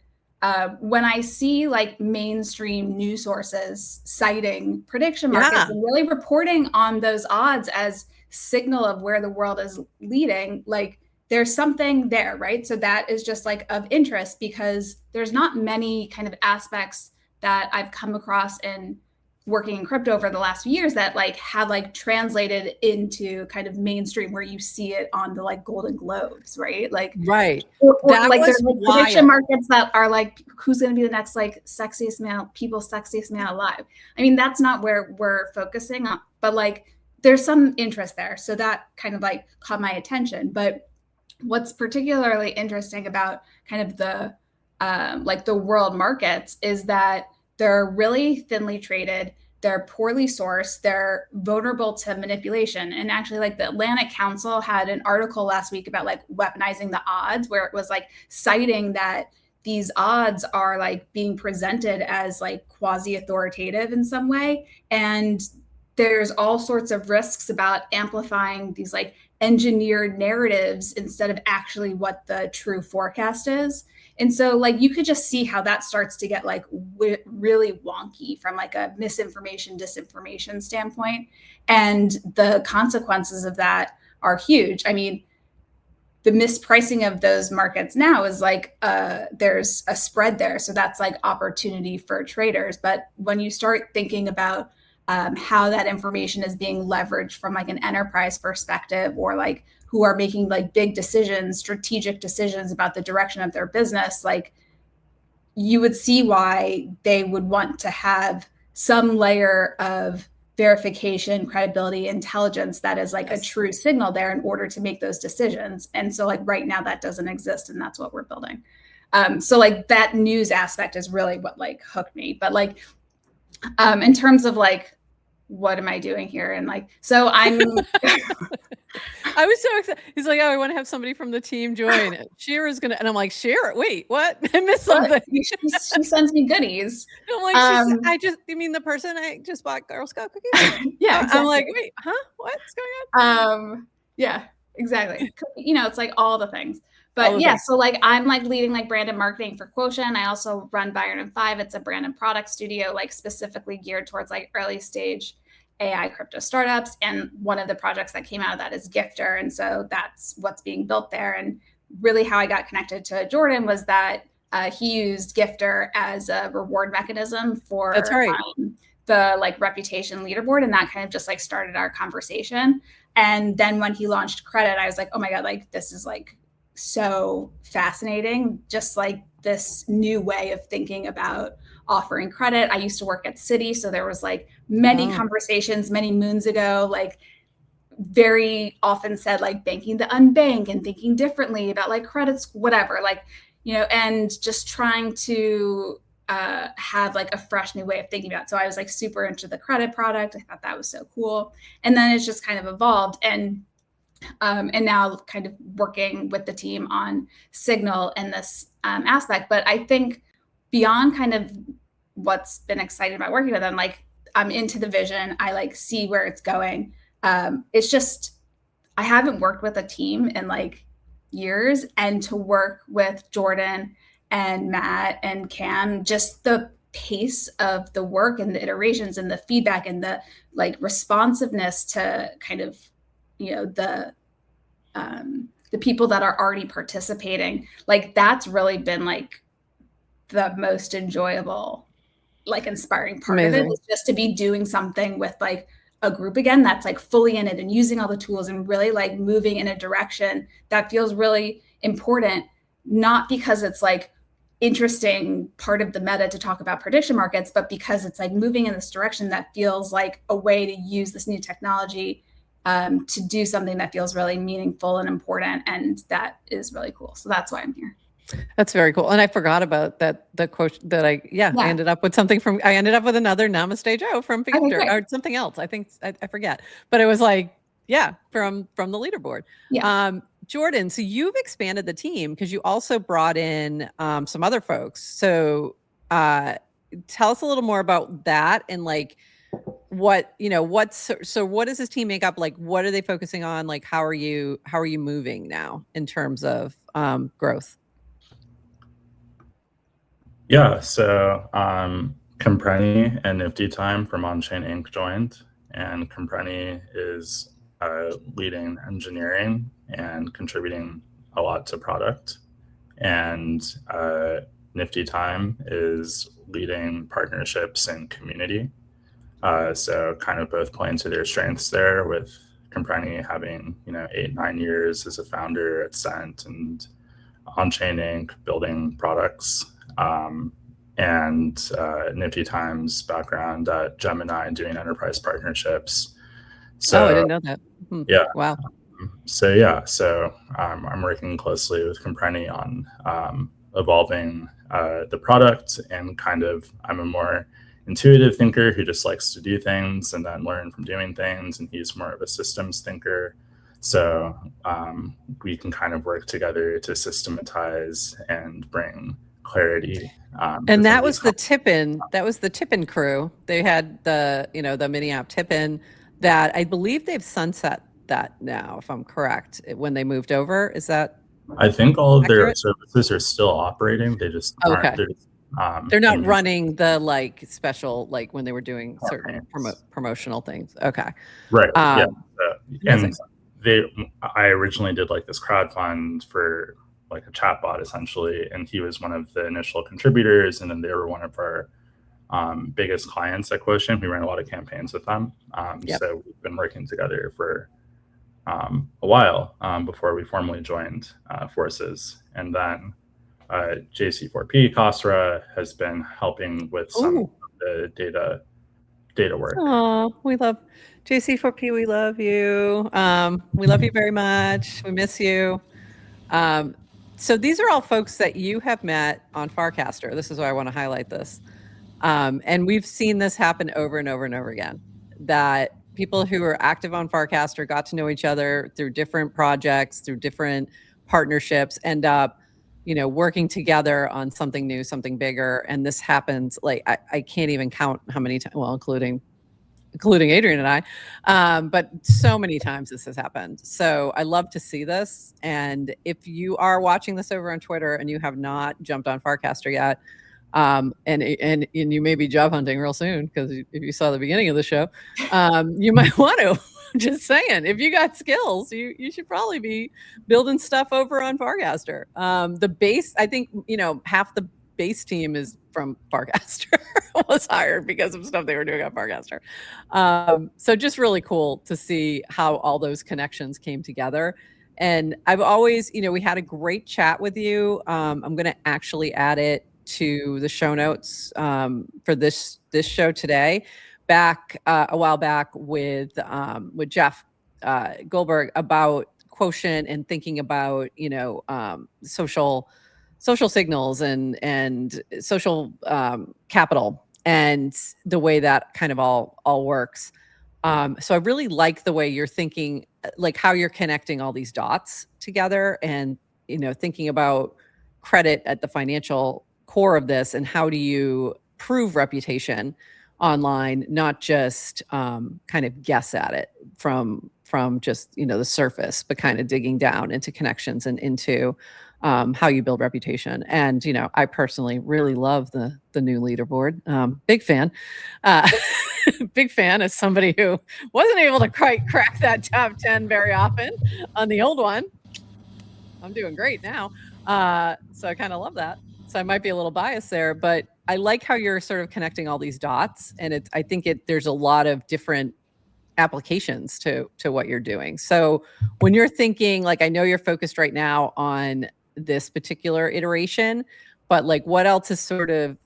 when I see like mainstream news sources citing prediction markets and really reporting on those odds as signal of where the world is leading, like there's something there, right? So that is just like of interest because there's not many kind of aspects that I've come across in working in crypto over the last few years that like have like translated into kind of mainstream where you see it on the like Golden Globes, right? Like or like there's like prediction markets that are like who's going to be the next like sexiest man alive. I mean, that's not where we're focusing on, but like there's some interest there. So that kind of like caught my attention. But what's particularly interesting about kind of the like the world markets is that they're really thinly traded, they're poorly sourced, they're vulnerable to manipulation. And actually like the Atlantic Council had an article last week about like weaponizing the odds, where it was like citing that these odds are like being presented as like quasi-authoritative in some way. And there's all sorts of risks about amplifying these like engineered narratives instead of actually what the true forecast is. And so like you could just see how that starts to get like really wonky from like a misinformation, disinformation standpoint. And the consequences of that are huge. I mean, the mispricing of those markets now is like there's a spread there. So that's like opportunity for traders. But when you start thinking about how that information is being leveraged from like an enterprise perspective, or like who are making like big decisions, strategic decisions about the direction of their business, like you would see why they would want to have some layer of verification, credibility, intelligence that is like a true signal there in order to make those decisions. And so like right now that doesn't exist, and that's what we're building. So like that news aspect is really what like hooked me. But like in terms of like, what am I doing here? And like, so I'm, I was so excited. He's like, oh, I want to have somebody from the team join. Shira's going to, and I'm like, Shira, wait, what? I missed something. She sends me goodies. I'm like, you mean the person I just bought Girl Scout cookies? Yeah. Exactly. I'm like, wait, huh? What's going on? Yeah, exactly. You know, it's like all the things. But yeah, so like I'm like leading like brand and marketing for Quotient. I also run Byron and 5. It's a brand and product studio, like specifically geared towards like early stage AI crypto startups. And one of the projects that came out of that is Gifter. And so that's what's being built there. And really how I got connected to Jordan was that he used Gifter as a reward mechanism for the like reputation leaderboard. And that kind of just like started our conversation. And then when he launched credit, I was like, oh my God, like this is like so fascinating, just like this new way of thinking about offering credit. I used to work at Citi, so there was like many conversations many moons ago, like very often said like banking the unbanked and thinking differently about like credits, whatever, like, you know, and just trying to have like a fresh new way of thinking about it. So I was like super into the credit product. I thought that was so cool. And then it's just kind of evolved. And now kind of working with the team on Signal in this aspect. But I think beyond kind of what's been exciting about working with them, like I'm into the vision. I like see where it's going. It's just, I haven't worked with a team in like years, and to work with Jordan and Matt and Cam, just the pace of the work and the iterations and the feedback and the like responsiveness to kind of, you know, the people that are already participating, like that's really been like the most enjoyable, like inspiring part of it, is just to be doing something with like a group again that's like fully in it and using all the tools and really like moving in a direction that feels really important, not because it's like interesting part of the meta to talk about prediction markets, but because it's like moving in this direction that feels like a way to use this new technology to do something that feels really meaningful and important, and that is really cool. So that's why I'm here. That's very cool. And I forgot about that, the quote that I ended up with something from, I ended up with another Namaste Joe from Betr or something else. I think, I forget, but it was like, from the leaderboard. Yeah. Jordan, so you've expanded the team because you also brought in some other folks. So tell us a little more about that and like what, so what does this team make up? Like, what are they focusing on? Like, how are you moving now in terms of growth? Yeah, so Compreni and Nifty Time from Onchain Inc. joined, and Compreni is leading engineering and contributing a lot to product, and Nifty Time is leading partnerships and community. So kind of both playing to their strengths there, with Compreni having 8-9 years as a founder at Cent and Onchain Inc. building products. And Nifty Time's background at Gemini doing enterprise partnerships. So, I didn't know that. Yeah. Wow. So I'm working closely with Compreni on evolving the product, and kind of I'm a more intuitive thinker who just likes to do things and then learn from doing things, and he's more of a systems thinker. So we can kind of work together to systematize and bring clarity. And that was the Tippin. That was the Tippin crew. They had the the mini app Tippin that I believe they've sunset that now, if I'm correct, when they moved over. Is that? I think all of accurate? their services are still operating. They just aren't. They're not running the like special, like when they were doing certain promotional things. Okay. Right. Yeah. And I originally did like this crowdfund for like a chatbot essentially, and he was one of the initial contributors, and then they were one of our biggest clients at Quotient. We ran a lot of campaigns with them. So we've been working together for a while before we formally joined forces. And then JC4P Khosra has been helping with some of the data work. Oh, we love JC4P. We love you. We love you very much. We miss you. So these are all folks that you have met on Farcaster. This is why I want to highlight this. And we've seen this happen over and over and over again, that people who are active on Farcaster got to know each other through different projects, through different partnerships, end up, working together on something new, something bigger. And this happens, like, I can't even count how many times, well, including Adrienne and I, but so many times this has happened. So I love to see this. And if you are watching this over on Twitter and you have not jumped on Farcaster yet, and you may be job hunting real soon, because if you saw the beginning of the show, you might want to. Just saying, if you got skills, you should probably be building stuff over on Farcaster. The base, I think, half the base team is from Farcaster was hired because of stuff they were doing on Farcaster. So just really cool to see how all those connections came together. And I've always, we had a great chat with you. I'm going to actually add it to the show notes for this show today. Back a while back with Jeff Goldberg about Quotient and thinking about social signals and social capital and the way that kind of all works. So I really like the way you're thinking, like how you're connecting all these dots together, and thinking about credit at the financial core of this, and how do you prove reputation online, not just kind of guess at it from just the surface, but kind of digging down into connections and into how you build reputation. And I personally really love the new leaderboard. Big fan. Big fan as somebody who wasn't able to quite crack that top 10 very often on the old one. I'm doing great now. So I kind of love that. So I might be a little biased there, but I like how you're sort of connecting all these dots. And I think there's a lot of different applications to what you're doing. So when you're thinking, like, I know you're focused right now on this particular iteration, but like what else is sort of,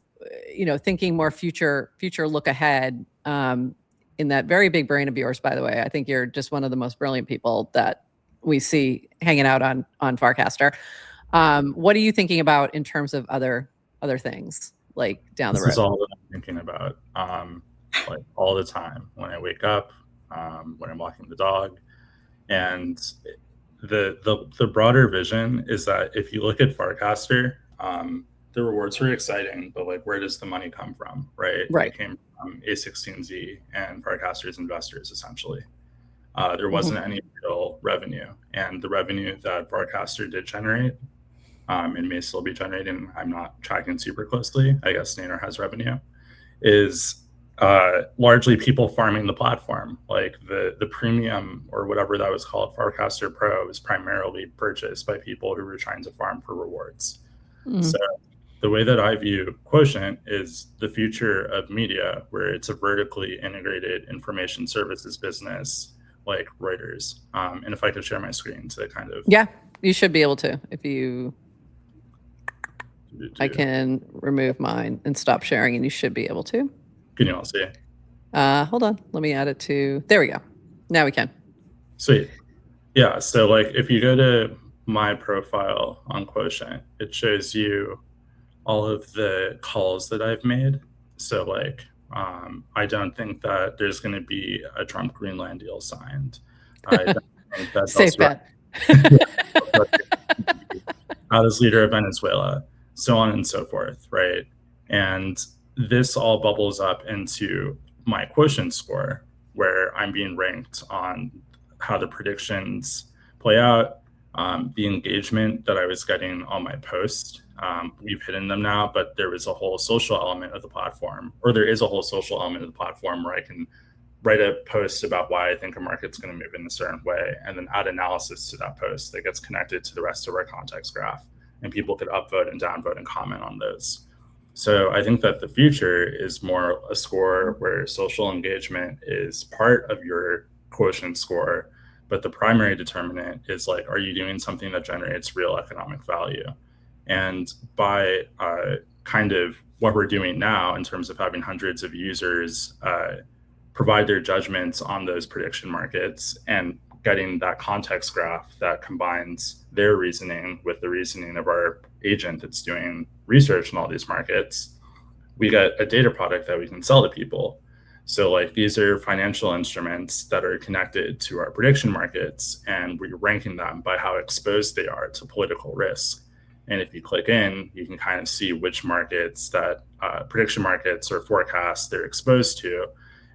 thinking more future look ahead, in that very big brain of yours, by the way. I think you're just one of the most brilliant people that we see hanging out on Farcaster. What are you thinking about in terms of other things like down the road? This is all that I'm thinking about, like all the time when I wake up, when I'm walking the dog. And the broader vision is that if you look at Farcaster, the rewards were exciting, but like, where does the money come from, right? Right. It came from A16Z and Farcaster's investors, essentially. There wasn't any real revenue, and the revenue that Farcaster did generate, and may still be generating, I'm not tracking super closely, I guess Nainer has revenue, is largely people farming the platform. Like the premium or whatever that was called, Farcaster Pro, is primarily purchased by people who were trying to farm for rewards. So the way that I view Quotient is the future of media, where it's a vertically integrated information services business like Traitors. And if I could share my screen to kind of... Yeah, you should be able to. If you... I can remove mine and stop sharing, and you should be able to. Can you all see? Hold on. Let me add it to... There we go. Now we can. Sweet. Yeah, so like if you go to my profile on Quotient, it shows you all of the calls that I've made. So like, I don't think that there's going to be a Trump Greenland deal signed. I don't think that's safe bet. Out as leader of Venezuela, so on and so forth, right? And this all bubbles up into my Quotient score, where I'm being ranked on how the predictions play out, the engagement that I was getting on my post. We've hidden them now, but there was a whole social element of the platform, or there is a whole social element of the platform where I can write a post about why I think a market's going to move in a certain way, and then add analysis to that post that gets connected to the rest of our context graph. And people could upvote and downvote and comment on those. So I think that the future is more a score where social engagement is part of your Quotient score, but the primary determinant is like, are you doing something that generates real economic value? And by kind of what we're doing now in terms of having hundreds of users provide their judgments on those prediction markets and getting that context graph that combines their reasoning with the reasoning of our agent that's doing research in all these markets, we get a data product that we can sell to people. So like, these are financial instruments that are connected to our prediction markets, and we're ranking them by how exposed they are to political risk. And if you click in, you can kind of see which markets that prediction markets or forecasts they're exposed to.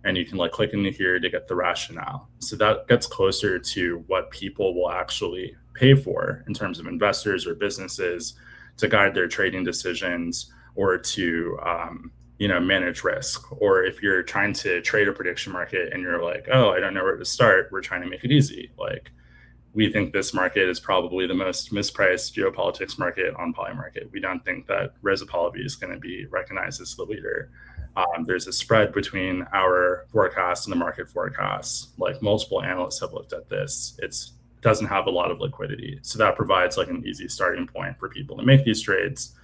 And you can like click into here to get the rationale. So that gets closer to what people will actually pay for in terms of investors or businesses to guide their trading decisions, or to manage risk. Or if you're trying to trade a prediction market and you're like, oh, I don't know where to start, we're trying to make it easy. Like, we think this market is probably the most mispriced geopolitics market on Polymarket. We don't think that Reza Pahlavi is going to be recognized as the leader. There's a spread between our forecast and the market forecast. Like, multiple analysts have looked at this. It doesn't have a lot of liquidity. So that provides like an easy starting point for people to make these trades.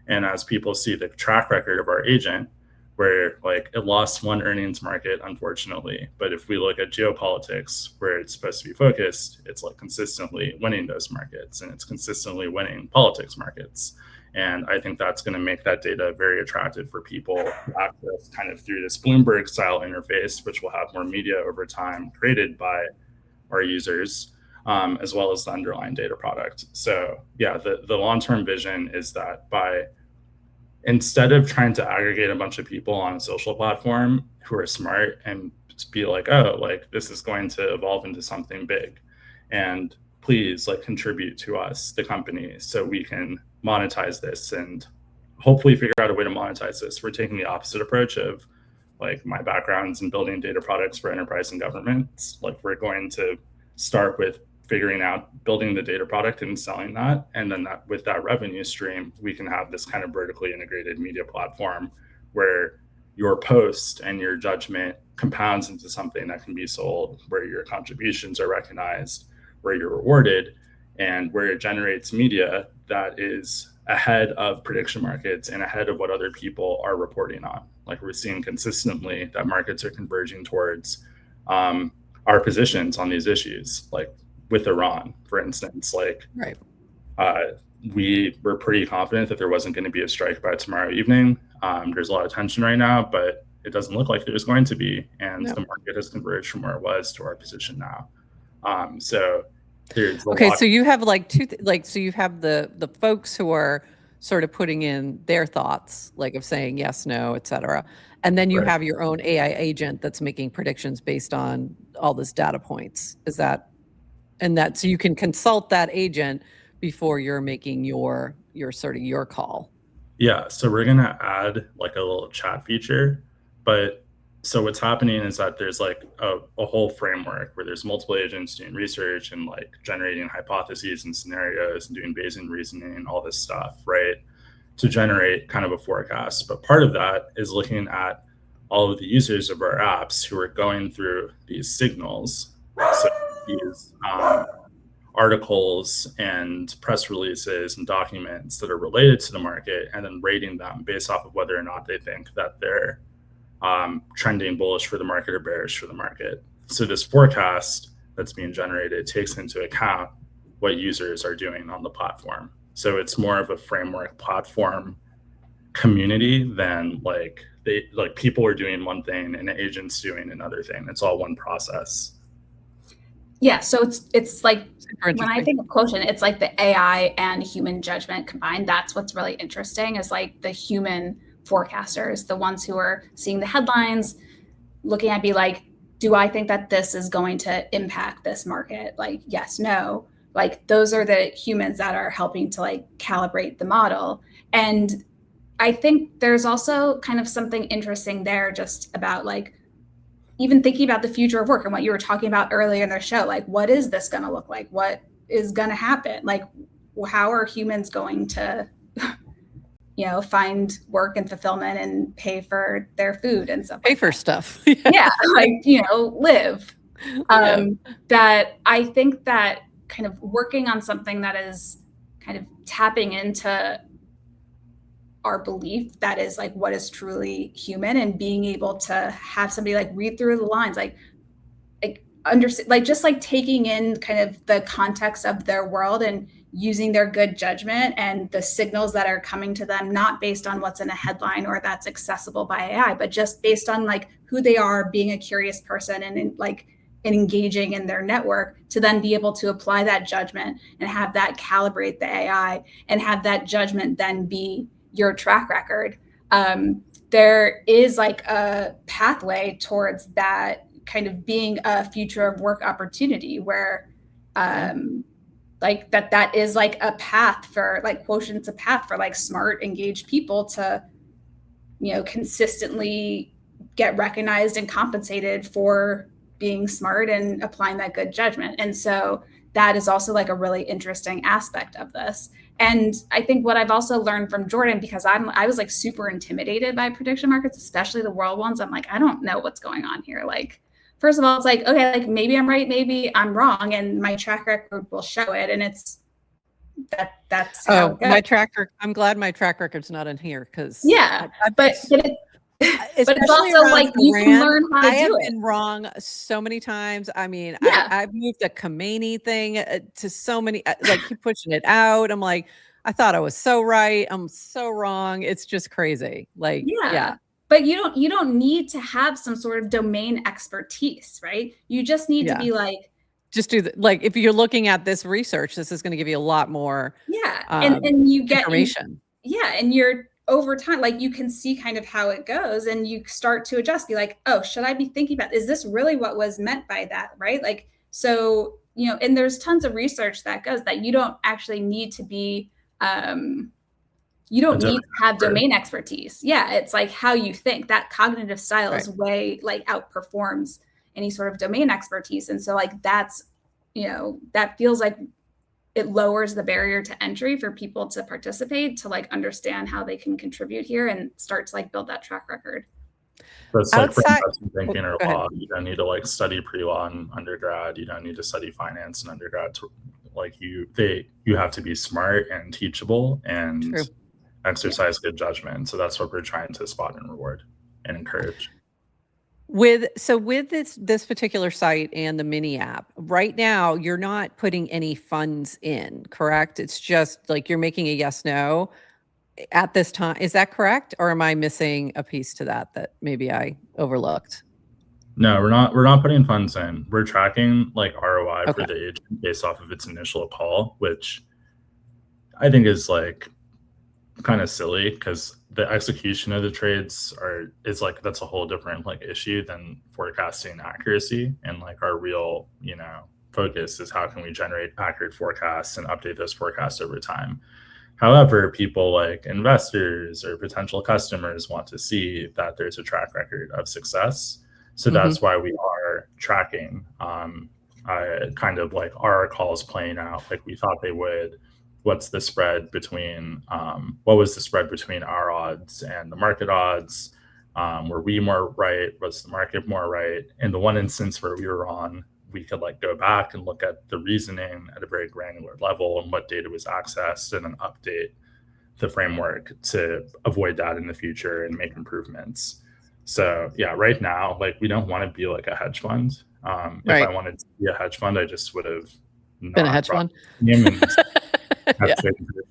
And as people see the track record of our agent, where like it lost one earnings market, unfortunately, but if we look at geopolitics, where it's supposed to be focused, it's like consistently winning those markets, and it's consistently winning politics markets. And I think that's going to make that data very attractive for people to access kind of through this Bloomberg style interface, which will have more media over time created by our users, as well as the underlying data product. So yeah, the long-term vision is that instead of trying to aggregate a bunch of people on a social platform who are smart and be like, oh, like this is going to evolve into something big, and please like contribute to us, the company, so we can monetize this and hopefully figure out a way to monetize this. We're taking the opposite approach of like my background's in building data products for enterprise and governments. Like, we're going to start with figuring out building the data product and selling that, and then with that revenue stream, we can have this kind of vertically integrated media platform where your post and your judgment compounds into something that can be sold, where your contributions are recognized, where you're rewarded, and where it generates media that is ahead of prediction markets and ahead of what other people are reporting on. Like we're seeing consistently that markets are converging towards our positions on these issues, like with Iran, for instance. Like right. We were pretty confident that there wasn't going to be a strike by tomorrow evening. There's a lot of tension right now, but it doesn't look like there's going to be. And the market has converged from where it was to our position now. So there's okay. So you have like so you have the folks who are sort of putting in their thoughts, like of saying yes, no, et cetera. And then you have your own AI agent that's making predictions based on all this data points. Is that, so you can consult that agent before you're making your sort of your call. Yeah. So we're going to add like a little chat feature, but so what's happening is that there's like a whole framework where there's multiple agents doing research and like generating hypotheses and scenarios and doing Bayesian reasoning and all this stuff, right? To generate kind of a forecast. But part of that is looking at all of the users of our apps who are going through these signals. So these articles and press releases and documents that are related to the market, and then rating them based off of whether or not they think that they're trending bullish for the market or bearish for the market. So this forecast that's being generated takes into account what users are doing on the platform. So it's more of a framework platform community than like people are doing one thing and agents doing another thing. It's all one process. Yeah, so it's like when I think of Quotient, it's like the AI and human judgment combined. That's what's really interesting, is like the human forecasters, the ones who are seeing the headlines, looking at be like, do I think that this is going to impact this market? Like, yes, no. Like those are the humans that are helping to like calibrate the model. And I think there's also kind of something interesting there just about like even thinking about the future of work and what you were talking about earlier in the show. Like, what is this going to look like? What is going to happen? Like, how are humans going to find work and fulfillment and pay for their food and stuff. Pay for stuff. Yeah, like, live. That I think that kind of working on something that is kind of tapping into our belief that is like what is truly human, and being able to have somebody like read through the lines, like understand, like just like taking in kind of the context of their world and using their good judgment and the signals that are coming to them, not based on what's in a headline or that's accessible by AI, but just based on like who they are, being a curious person and engaging in their network, to then be able to apply that judgment and have that calibrate the AI and have that judgment then be your track record. There is like a pathway towards that kind of being a future of work opportunity where like that is like a path for like Quotient's a path for like smart, engaged people to, consistently get recognized and compensated for being smart and applying that good judgment. And so that is also like a really interesting aspect of this. And I think what I've also learned from Jordan, because I was like super intimidated by prediction markets, especially the world ones. I'm like, I don't know what's going on here. Like, first of all, it's like, okay, like maybe I'm right, maybe I'm wrong, and my track record will show it. And that's how it goes. My track record. I'm glad my track record's not in here because but it's also like you can learn how to do it. I have been wrong so many times. I mean, I've moved the Khomeini thing to so many, like keep pushing it out. I'm like, I thought I was so right. I'm so wrong. It's just crazy. Like, But you don't need to have some sort of domain expertise, right? You just need to be like, just do like if you're looking at this research, this is going to give you a lot more. And you get information. And you're over time, like you can see kind of how it goes, and you start to adjust. Be like, oh, should I be thinking about? Is this really what was meant by that, right? Like, so and there's tons of research that goes that you don't actually need to be. You don't need to have domain expertise. Yeah, it's like how you think. That cognitive style is way like outperforms any sort of domain expertise. And so like that's, that feels like it lowers the barrier to entry for people to participate, to like understand how they can contribute here and start to like build that track record. So it's like for investment banking or law, you don't need to like study pre-law in undergrad. You don't need to study finance in undergrad to like you have to be smart and teachable and exercise good judgment. So that's what we're trying to spot and reward and encourage. With this particular site and the mini app, right now you're not putting any funds in, correct? It's just like you're making a yes no at this time. Is that correct? Or am I missing a piece to that maybe I overlooked? No, we're not putting funds in. We're tracking like ROI for the agent based off of its initial call, which I think is like kind of silly because the execution of the trades is like, that's a whole different like issue than forecasting accuracy. And like our real, focus is how can we generate accurate forecasts and update those forecasts over time. However, people like investors or potential customers want to see that there's a track record of success. So that's why we are tracking kind of like our calls playing out like we thought they would. What's the spread between, what was the spread between our odds and the market odds? Were we more right? Was the market more right? In the one instance where we were wrong, we could like go back and look at the reasoning at a very granular level and what data was accessed and then update the framework to avoid that in the future and make improvements. So yeah, right now, like we don't want to be like a hedge fund. If I wanted to be a hedge fund, I just would have been a hedge fund.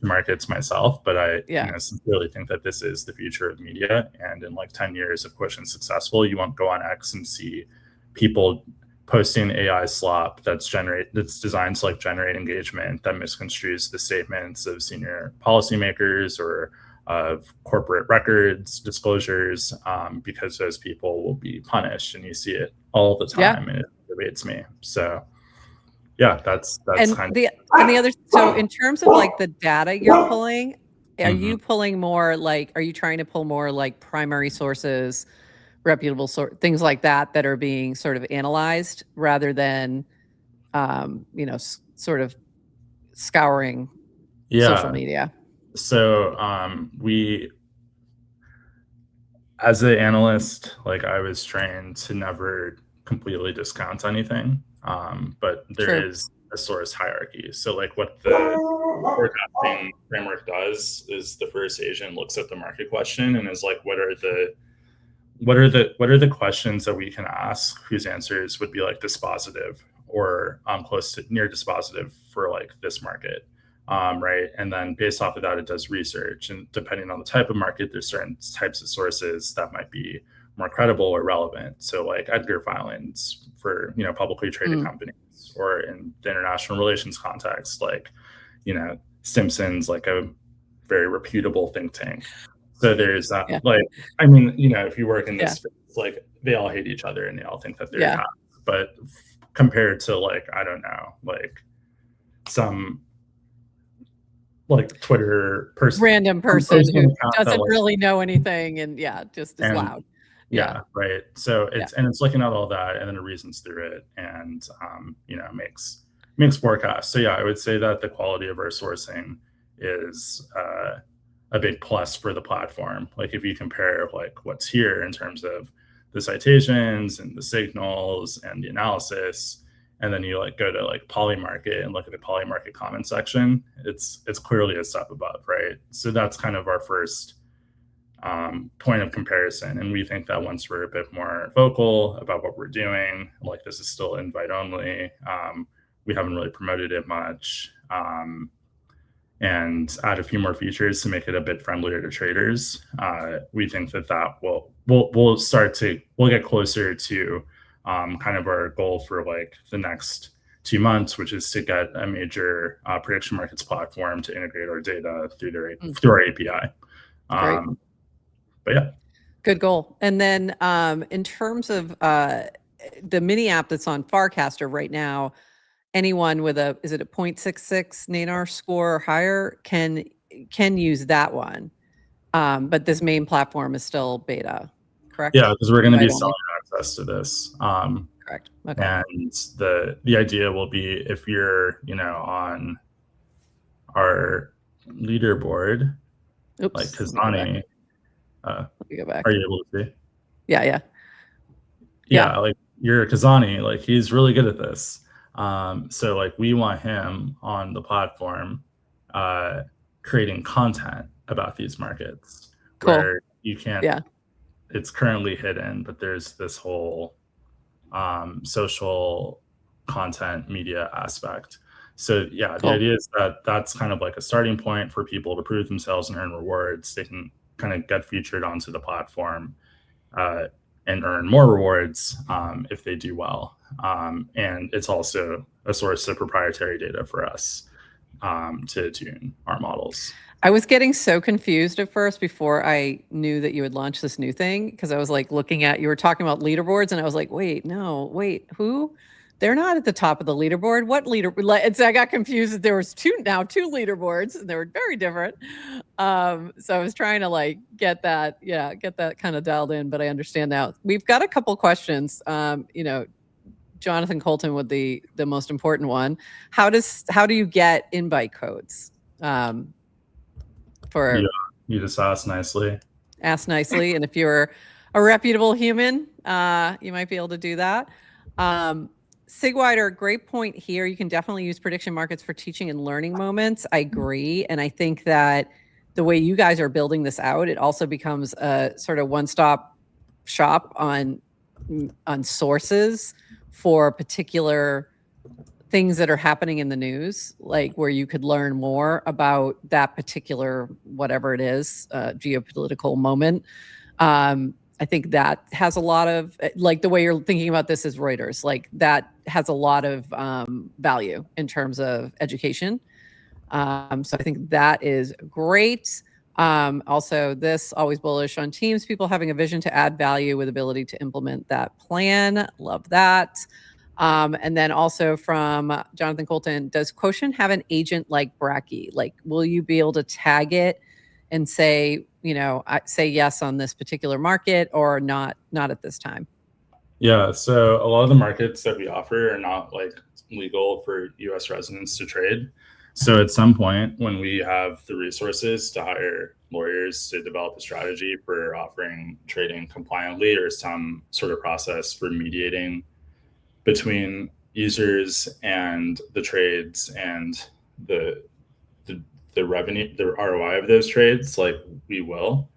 Markets myself, but I sincerely think that this is the future of media. And in like 10 years, if Quotient successful, you won't go on X and see people posting AI slop that's designed to like generate engagement that misconstrues the statements of senior policymakers or of corporate records disclosures, because those people will be punished, and you see it all the time, and it aggravates me. So yeah, that's and kind the other. So in terms of like the data you're pulling, are you pulling more like? Are you trying to pull more like primary sources, reputable things like that are being sort of analyzed rather than, sort of scouring social media? So we, as an analyst, like I was trained to never completely discount anything. But there is a source hierarchy. So like what the forecasting framework does is the first agent looks at the market question and is like, what are the questions that we can ask whose answers would be like dispositive or close to near dispositive for like this market, right? And then based off of that, it does research, and depending on the type of market, there's certain types of sources that might be more credible or relevant. So like Edgar filings for, publicly traded companies, or in the international relations context, like, Stimson's like a very reputable think tank. So there's that, like, I mean, if you work in this space, like they all hate each other and they all think that they're hacks. But compared to like, I don't know, like some like Twitter person, random person who doesn't really know anything and just is loud. Yeah, right. So it's looking at all that and then it reasons through it and makes forecasts. So yeah, I would say that the quality of our sourcing is a big plus for the platform. Like if you compare like what's here in terms of the citations and the signals and the analysis, and then you like go to like Polymarket and look at the Polymarket comment section, it's clearly a step above, right? So that's kind of our first point of comparison. And we think that once we're a bit more vocal about what we're doing, like this is still invite only, we haven't really promoted it much, and add a few more features to make it a bit friendlier to traders, we think that we'll get closer to kind of our goal for like the next 2 months, which is to get a major prediction markets platform to integrate our data through our API. But yeah, good goal. And then in terms of the mini app that's on Farcaster right now, anyone with is it a 0.66 NANAR score or higher can use that one. But this main platform is still beta, correct? Yeah, because we're going to be selling access to this. Correct. Okay. And the idea will be if you're, on our leaderboard, like Kazani. Let me go back. Are you able to see? Yeah. Like you're Kazani, like he's really good at this. So like we want him on the platform creating content about these markets. Cool. Where you can't, it's currently hidden, but there's this whole social content media aspect. So yeah, Cool. the idea is that that's kind of like a starting point for people to prove themselves and earn rewards. They can kind of get featured onto the platform and earn more rewards if they do well. And it's also a source of proprietary data for us to tune our models. I was getting so confused at first before I knew that you had launched this new thing, because I was like looking at, you were talking about leaderboards, and I was like, wait, who? They're not at the top of the leaderboard. What leaderboard? I got confused that there was two leaderboards, and they were very different. So I was trying to like get that kind of dialed in, but I understand now. We've got a couple questions. Jonathan Colton with the most important one. How do you get invite codes? You just ask nicely. And if you're a reputable human, you might be able to do that. Sigwider, great point here. You can definitely use prediction markets for teaching and learning moments. I agree. And I think that the way you guys are building this out, it also becomes a sort of one-stop shop on sources for particular things that are happening in the news, like where you could learn more about that particular, whatever it is, geopolitical moment. I think that has a lot of, like the way you're thinking about this is Reuters, like that has a lot of value in terms of education. So I think that is great. Also, this always bullish on teams, people having a vision to add value with ability to implement that plan. Love that. And then also from Jonathan Colton, does Quotient have an agent like Bracky? Like, will you be able to tag it and say, say yes on this particular market or not at this time? Yeah, so a lot of the markets that we offer are not like legal for US residents to trade. So at some point when we have the resources to hire lawyers to develop a strategy for offering trading compliantly or some sort of process for mediating between users and the trades and the revenue, the ROI of those trades, like we will.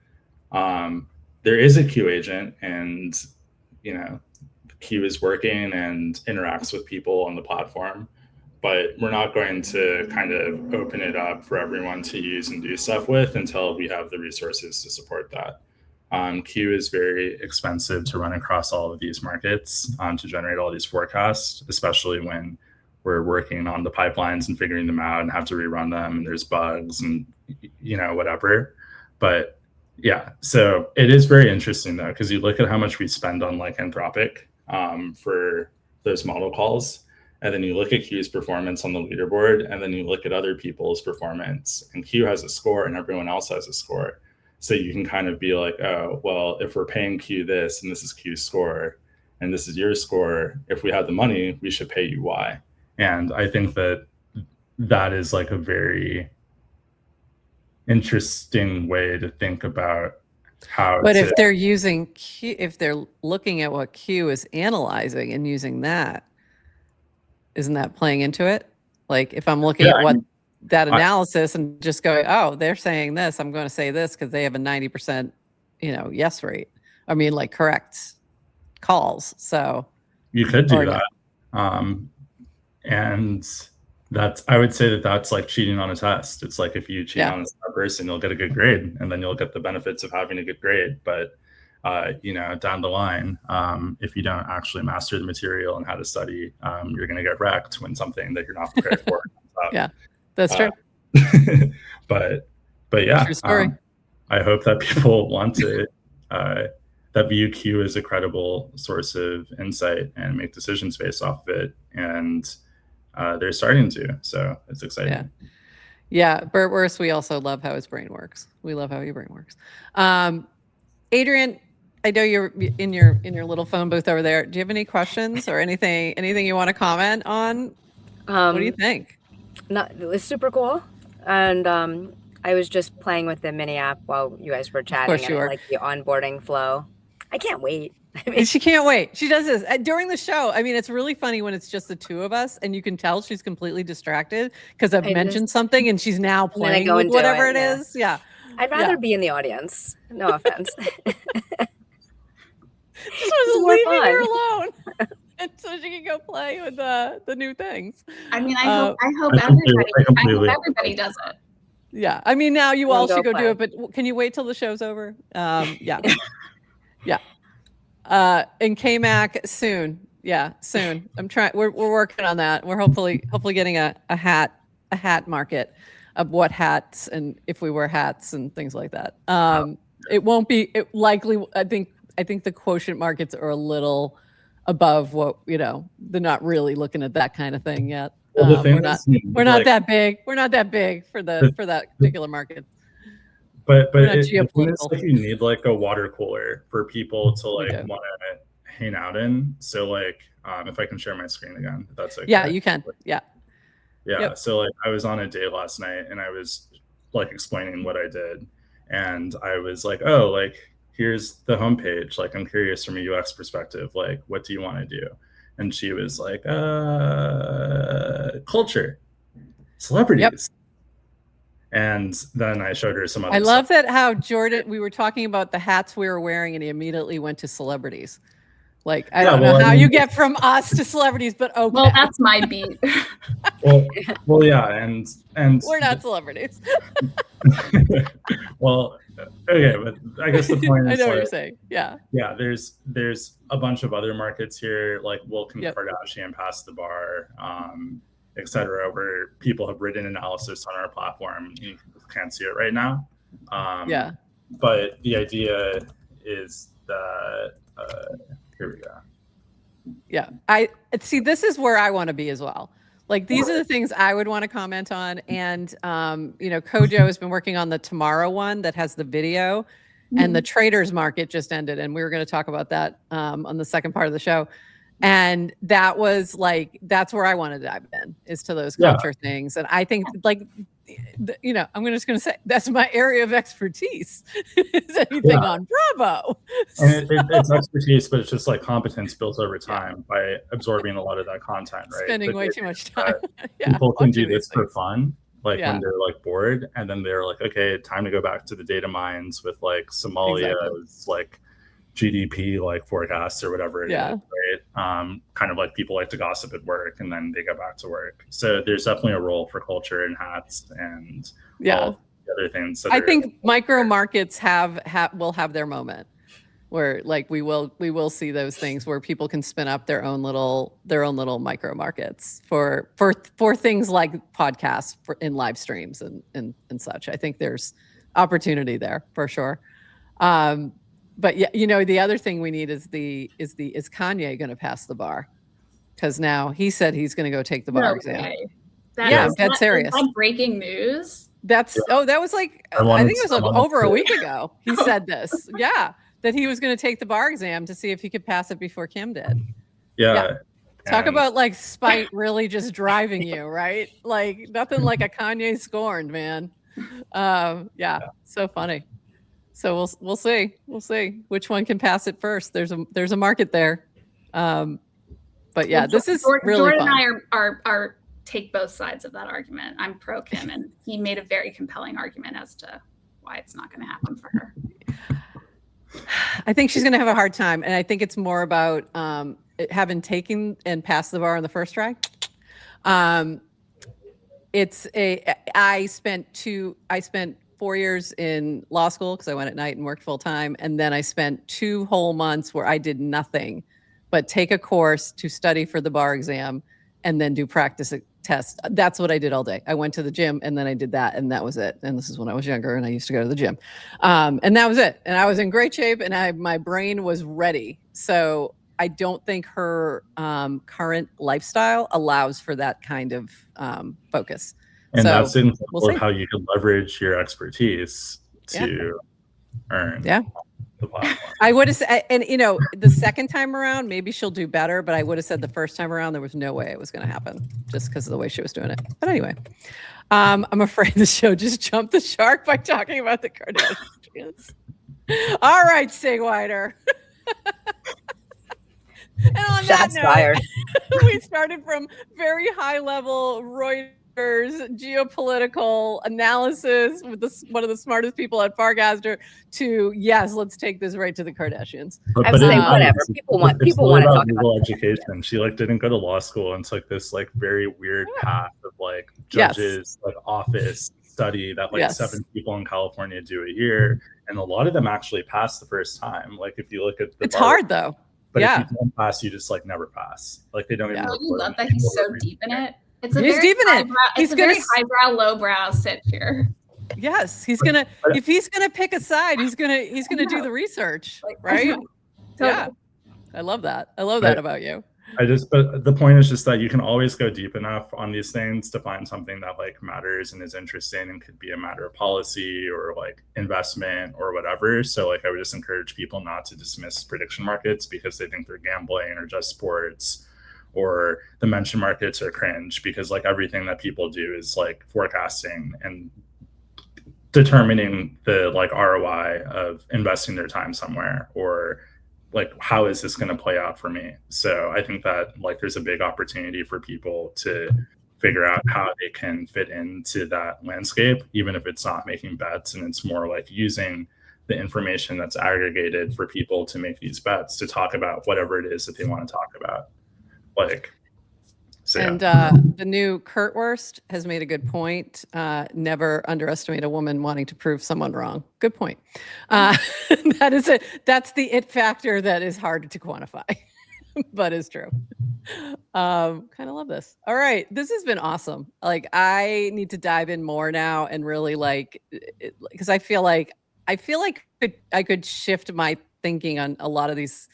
There is a Q agent, and Q is working and interacts with people on the platform, but we're not going to kind of open it up for everyone to use and do stuff with until we have the resources to support that. Q is very expensive to run across all of these markets to generate all these forecasts, especially when we're working on the pipelines and figuring them out and have to rerun them and there's bugs and whatever. But yeah, so it is very interesting though, because you look at how much we spend on like Anthropic for those model calls, and then you look at Q's performance on the leaderboard, and then you look at other people's performance, and Q has a score and everyone else has a score. So you can kind of be like, oh, well, if we're paying Q this and this is Q's score and this is your score, if we have the money, we should pay you Y. And I think that is like a very interesting way to think about how. But if they're using Q, if they're looking at what Q is analyzing and using that, isn't that playing into it? Like if I'm looking at what that analysis and just going, oh, they're saying this, I'm going to say this because they have a 90%, yes rate. I mean, like correct calls. So you could do that. And I would say that's like cheating on a test. It's like if you cheat on a person, you'll get a good grade, and then you'll get the benefits of having a good grade. But down the line, if you don't actually master the material and how to study, you're going to get wrecked when something that you're not prepared for. Yeah, that's true. But yeah, true story. I hope that people want to that view Q as a credible source of insight and make decisions based off of it, and they're starting to. So it's exciting. Yeah, Bert Worse, we also love how his brain works. We love how your brain works. Adrienne, I know you're in your little phone booth over there. Do you have any questions or anything you want to comment on? What do you think? It's super cool. And I was just playing with the mini app while you guys were chatting. Of course you were. I like the onboarding flow. I can't wait. I mean, she can't wait. She does this during the show. I mean, it's really funny when it's just the two of us and you can tell she's completely distracted because I've mentioned something and she's now playing with whatever it is. Yeah. I'd rather be in the audience. No offense. Just was leaving her alone. And so she can go play with the new things. I mean, I hope everybody does it. Yeah. I mean, now you all should go do it, but can you wait till the show's over? Yeah. Yeah. And KMAC soon. Yeah, soon. I'm trying. We're working on that. We're hopefully getting a hat market of what hats and if we wear hats and things like that. It won't be likely. I think the Quotient markets are a little above what, they're not really looking at that kind of thing yet. Well, we're not that big. We're not that big for that particular market. But it's like you need like a water cooler for people to like want to hang out in. So like, if I can share my screen again, if that's okay. Yeah, you can. Yeah. Yeah. Yep. So like I was on a date last night and I was like explaining what I did, and I was like, oh, like here's the homepage. Like I'm curious from a UX perspective, like what do you want to do? And she was like, culture, celebrities. Yep. And then I showed her some other stuff. Love that how Jordan, we were talking about the hats we were wearing and he immediately went to celebrities. Like, I don't know how you get from us to celebrities, but okay. Well, that's my beat. well, yeah. And we're not celebrities. Well, okay. But I guess the point is, I know what you're saying. Yeah. Yeah. There's a bunch of other markets here, like Will Kardashian passed the bar, et cetera, where people have written analysis on our platform. You can't see it right now. Yeah. But the idea is that, here we go. Yeah. I see, this is where I want to be as well. Like, these are the things I would want to comment on. And, Kojo has been working on the tomorrow one that has the video, and the Traitors market just ended. And we were going to talk about that on the second part of the show. And that was like, that's where I want to dive in, is to those culture things. And I think like, I'm just going to say that's my area of expertise. Is anything on Bravo. And it's expertise, but it's just like competence built over time by absorbing a lot of that content, right? Spending way too much time. People can do this for fun, like when they're like bored, and then they're like, okay, time to go back to the data mines with like Somalia's like GDP like forecast or whatever it is, right? Kind of like people like to gossip at work and then they go back to work. So there's definitely a role for culture and hats and all the other things. I think micro markets will have their moment where like we will see those things where people can spin up their own little micro markets for things like podcasts in live streams and such. I think there's opportunity there for sure. But yeah, the other thing we need is Kanye going to pass the bar? Because now he said he's going to go take the bar exam. I'm dead serious. Is that breaking news? That was like, I think it was like over a week ago. He said this. Yeah. That he was going to take the bar exam to see if he could pass it before Kim did. Yeah. Talk about like spite really just driving you, right? Like nothing like a Kanye scorned, man. So funny. So we'll see which one can pass it first. There's a market there, but yeah, this is really Jordan fun. and I are take both sides of that argument. I'm pro Kim, and he made a very compelling argument as to why it's not going to happen for her. I think she's going to have a hard time, and I think it's more about having taken and passed the bar on the first try. I spent 4 years in law school because I went at night and worked full time. And then I spent 2 whole months where I did nothing but take a course to study for the bar exam and then do practice tests. That's what I did all day. I went to the gym and then I did that and that was it. And this is when I was younger and I used to go to the gym. And that was it. And I was in great shape and my brain was ready. So I don't think her current lifestyle allows for that kind of focus. And that's an example of how you can leverage your expertise to earn the platform. I would have said, and the second time around, maybe she'll do better, but I would have said the first time around, there was no way it was going to happen just because of the way she was doing it. But anyway, I'm afraid the show just jumped the shark by talking about the Kardashians. All right, Sig Wider. And on Shots that note, fired. we started from very high level Reuters geopolitical analysis with one of the smartest people at Farcaster to, yes, let's take this right to the Kardashians. I was saying, whatever. People want to talk about education. She like didn't go to law school and took this like very weird path of like judges, like office study that like 7 people in California do a year. And a lot of them actually pass the first time. Like if you look at it's hard though. But if you don't pass, you just like never pass. Like they don't even. I love that he's so deep in it. It's a he's very deep in it. It's a very highbrow, lowbrow sit here. Yes, he's gonna. If he's gonna pick a side, he's gonna do the research, right? Totally. Yeah, I love that. I love that about you. But the point is just that you can always go deep enough on these things to find something that like matters and is interesting and could be a matter of policy or like investment or whatever. So like I would just encourage people not to dismiss prediction markets because they think they're gambling or just sports, or the mention markets are cringe, because like everything that people do is like forecasting and determining the like ROI of investing their time somewhere, or like how is this going to play out for me. So I think that like there's a big opportunity for people to figure out how they can fit into that landscape, even if it's not making bets, and it's more like using the information that's aggregated for people to make these bets, to talk about whatever it is that they want to talk about. Like, so, and the new Kurt Wurst has made a good point. Never underestimate a woman wanting to prove someone wrong. Good point. That's the it factor that is hard to quantify, but is true. Kind of love this. All right, this has been awesome. Like I need to dive in more now and really like, because I feel like I could shift my thinking on a lot of these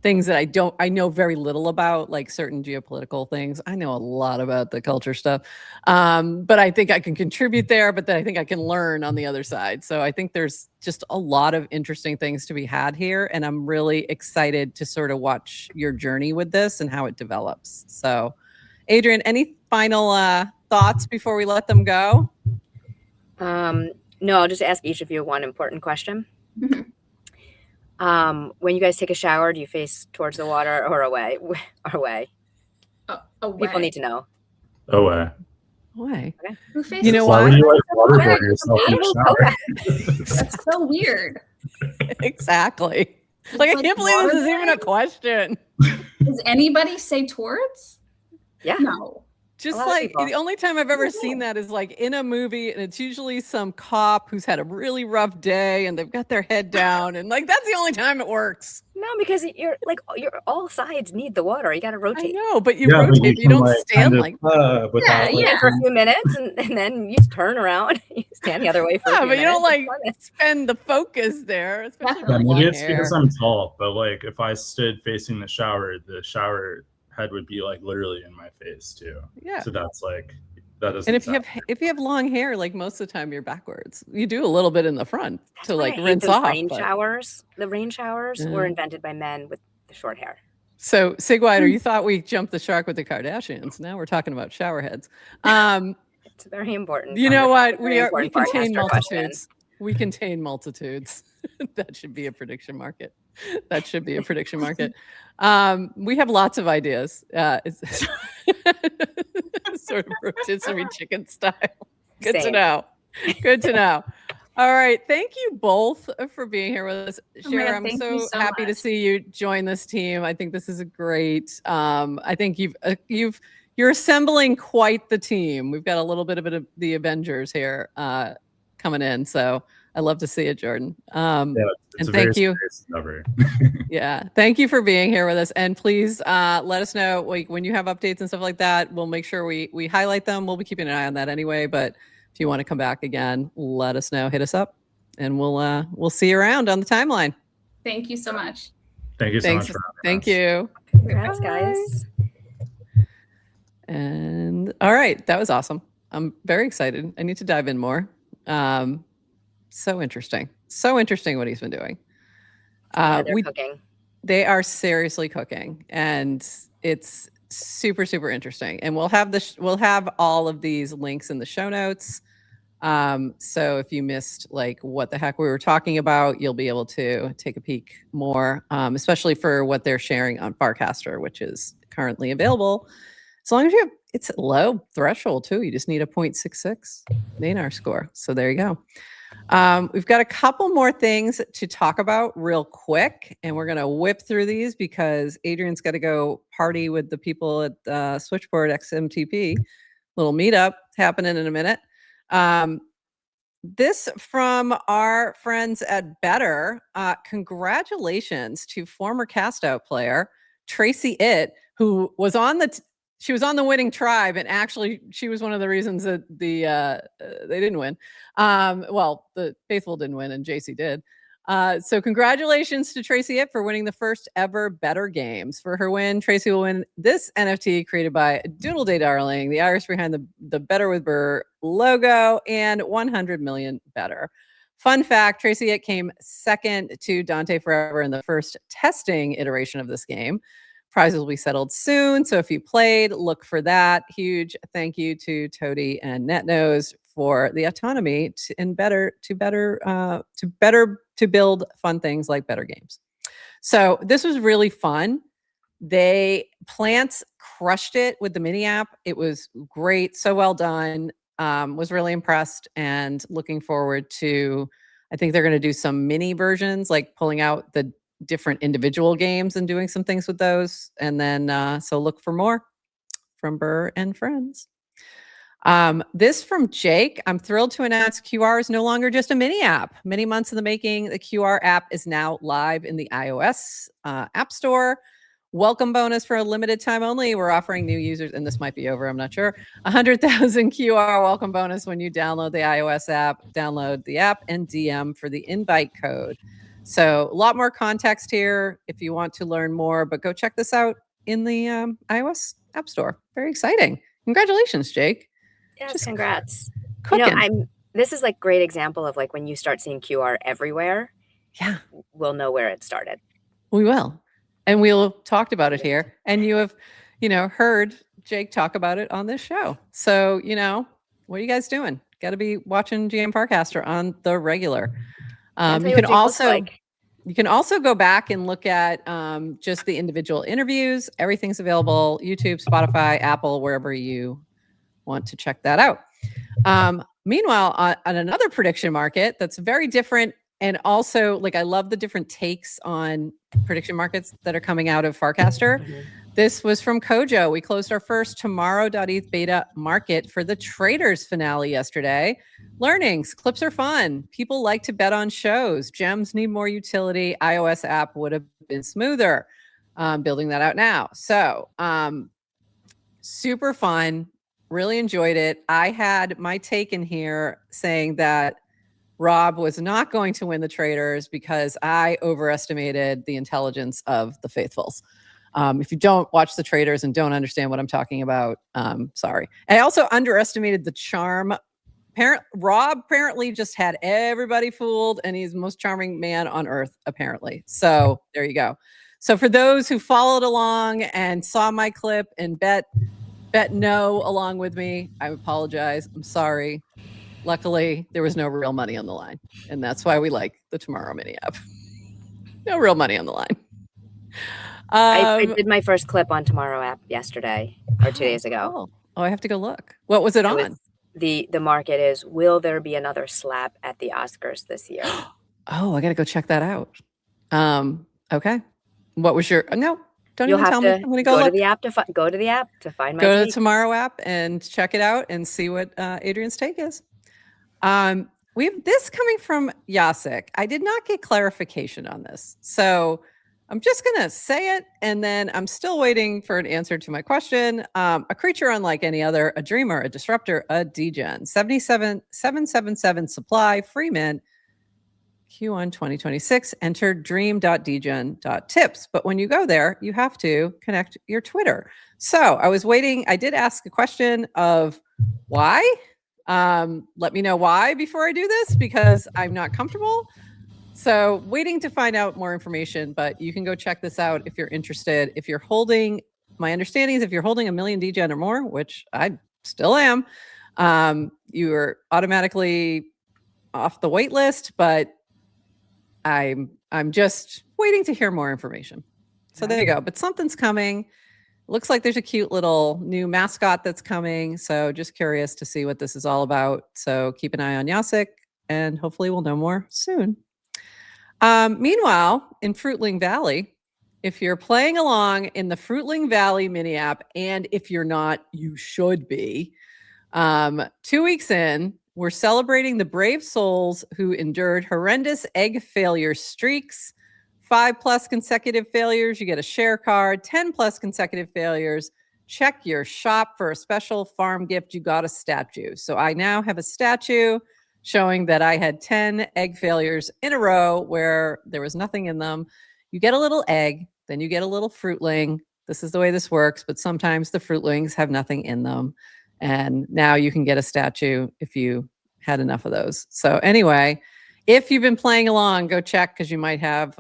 things that I know very little about, like certain geopolitical things. I know a lot about the culture stuff, but I think I can contribute there, but then I think I can learn on the other side. So I think there's just a lot of interesting things to be had here. And I'm really excited to sort of watch your journey with this and how it develops. So Adrienne, any final thoughts before we let them go? No, I'll just ask each of you one important question. When you guys take a shower, do you face towards the water or away? Away. Away. People need to know. Away. Away. Okay. Who faces You know Why why? would you like waterboard yourself in the shower? That's so weird. Exactly. Like I can't believe this is even a question. Does anybody say towards? Yeah. No. Just like the only time I've ever seen that is like in a movie, and it's usually some cop who's had a really rough day and they've got their head down, and like that's the only time it works. No, because you're all sides need the water. You got to rotate. I know, but you rotate. You don't stand like for a few minutes, and then you turn around. You stand the other way for a few but minutes. you don't like spend the focus there. Especially maybe it's because I'm tall, but like if I stood facing the shower head would be like literally in my face too. Yeah. So that's like that doesn't. And if you have long hair, like most of the time you're backwards. You do a little bit in the front to like rinse off. The rain showers were invented by men with the short hair. So Sigwider, you thought we jumped the shark with the Kardashians. Now we're talking about shower heads. It's very important. You know what? We contain multitudes. We contain multitudes. That should be a prediction market. That should be a prediction market. We have lots of ideas. It's sort of rotisserie chicken style. Good to know. Good to know. All right. Thank you both for being here with us. Cher, I'm so happy to see you join this team. I think this is a great. I think you're assembling quite the team. We've got a little bit of the Avengers here coming in. So I love to see it, Jordan. And thank you. Yeah, thank you for being here with us. And please let us know when you have updates and stuff like that. We'll make sure we highlight them. We'll be keeping an eye on that anyway. But if you want to come back again, let us know. Hit us up, and we'll see you around on the timeline. Thank you so much. Thank you so much. Thank you. Congrats, guys. And all right, that was awesome. I'm very excited. I need to dive in more. So interesting what he's been doing. They're cooking. They are seriously cooking, and it's super, super interesting. And we'll have all of these links in the show notes. So if you missed like what the heck we were talking about, you'll be able to take a peek more, especially for what they're sharing on Farcaster, which is currently available. As long as you have, it's a low threshold too. You just need a 0.66 Maynard score. So there you go. We've got a couple more things to talk about real quick, and we're going to whip through these because Adrienne's got to go party with the people at Switchboard XMTP. Little meetup happening in a minute. This from our friends at Betr. Congratulations to former cast out player Tracy It, who was on she was on the winning tribe, and actually she was one of the reasons that they didn't win. Well, the Faithful didn't win and JC did. So congratulations to Tracy It for winning the first ever Betr Games. For her win, Tracy will win this NFT created by Doodle Day Darling, the iris behind the Betr with Burr logo, and 100 million Betr. Fun fact, Tracy It came second to Dante Forever in the first testing iteration of this game. Prizes will be settled soon, so if you played, look for that. Huge thank you to Toady and NetNose for the autonomy to build fun things like Betr Games. So this was really fun. Plants crushed it with the mini app. It was great, so well done. Was really impressed and looking forward to. I think they're going to do some mini versions, like pulling out the different individual games and doing some things with those. And then, so look for more from Burr and Friends. This from Jake. I'm thrilled to announce QR is no longer just a mini app. Many months in the making, the QR app is now live in the iOS App Store. Welcome bonus for a limited time only. We're offering new users, and this might be over, I'm not sure, 100,000 QR welcome bonus when you download the iOS app, download the app, and DM for the invite code. So a lot more context here if you want to learn more, but go check this out in the iOS App Store. Very exciting. Congratulations, Jake. Yes, just congrats. Cooking. This is like great example of like when you start seeing QR everywhere. Yeah. We'll know where it started. We will. And we'll have talked about it here. And you have, heard Jake talk about it on this show. So, what are you guys doing? Got to be watching GM Farcaster on the regular. You can also go back and look at just the individual interviews. Everything's available: YouTube, Spotify, Apple, wherever you want to check that out. Meanwhile, on another prediction market that's very different, and also I love the different takes on prediction markets that are coming out of Farcaster. Mm-hmm. This was from Kojo. We closed our first tomorrow.eth beta market for the Traitors finale yesterday. Learnings, clips are fun. People like to bet on shows. Gems need more utility. iOS app would have been smoother. Building that out now. So super fun. Really enjoyed it. I had my take in here saying that Rob was not going to win the Traitors because I overestimated the intelligence of the Faithfuls. If you don't watch the Traitors and don't understand what I'm talking about, sorry. I also underestimated the charm. Rob apparently just had everybody fooled, and he's the most charming man on earth, apparently. So there you go. So for those who followed along and saw my clip and bet no along with me, I apologize. I'm sorry. Luckily, there was no real money on the line, and that's why we like the Tomorrow mini app. No real money on the line. I did my first clip on Tomorrow app yesterday or 2 days ago. Oh, I have to go look. What was it on? The market is, will there be another slap at the Oscars this year? Oh, I got to go check that out. Okay. What was your, no, don't You'll even tell me. I'm going to go look. To the app go to the app to find my Go take. to the Tomorrow app and check it out and see what Adrienne's take is. We have this coming from Yasik. I did not get clarification on this. So I'm just going to say it, and then I'm still waiting for an answer to my question. A creature unlike any other, a dreamer, a disruptor, a degen. 777 supply, free mint, Q1 2026. Enter dream.degen.tips. But when you go there, you have to connect your Twitter. So I was waiting. I did ask a question of why. Let me know why before I do this, because I'm not comfortable. So waiting to find out more information, but you can go check this out if you're interested. If you're holding, my understanding is if you're holding 1 million degen or more, which I still am, you are automatically off the wait list, but I'm just waiting to hear more information. So there you go. But something's coming. Looks like there's a cute little new mascot that's coming. So just curious to see what this is all about. So keep an eye on Yasik, and hopefully we'll know more soon. Meanwhile, in Fruitling Valley, if you're playing along in the Fruitling Valley mini app, and if you're not, you should be. 2 weeks in, we're celebrating the brave souls who endured horrendous egg failure streaks. 5+ consecutive failures, you get a share card. 10+ consecutive failures, check your shop for a special farm gift. You got a statue. So I now have a statue showing that I had 10 egg failures in a row where there was nothing in them. You get a little egg, then you get a little fruitling. This is the way this works, but sometimes the fruitlings have nothing in them. And now you can get a statue if you had enough of those. So anyway, if you've been playing along, go check, because you might have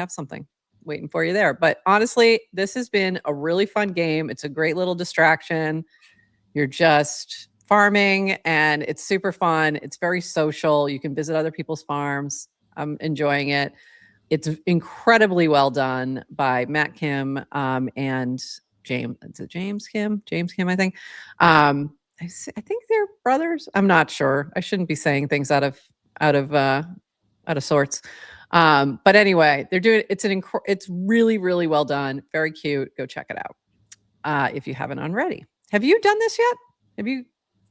something waiting for you there. But honestly, this has been a really fun game. It's a great little distraction. You're just farming, and it's super fun. It's very social. You can visit other people's farms. I'm enjoying it. It's incredibly well done by Matt Kim and James. Is it James Kim? James Kim, I think. I think they're brothers. I'm not sure. I shouldn't be saying things out of sorts. But anyway, they're doing it's really, really well done. Very cute. Go check it out if you haven't already. Have you done this yet? Have you?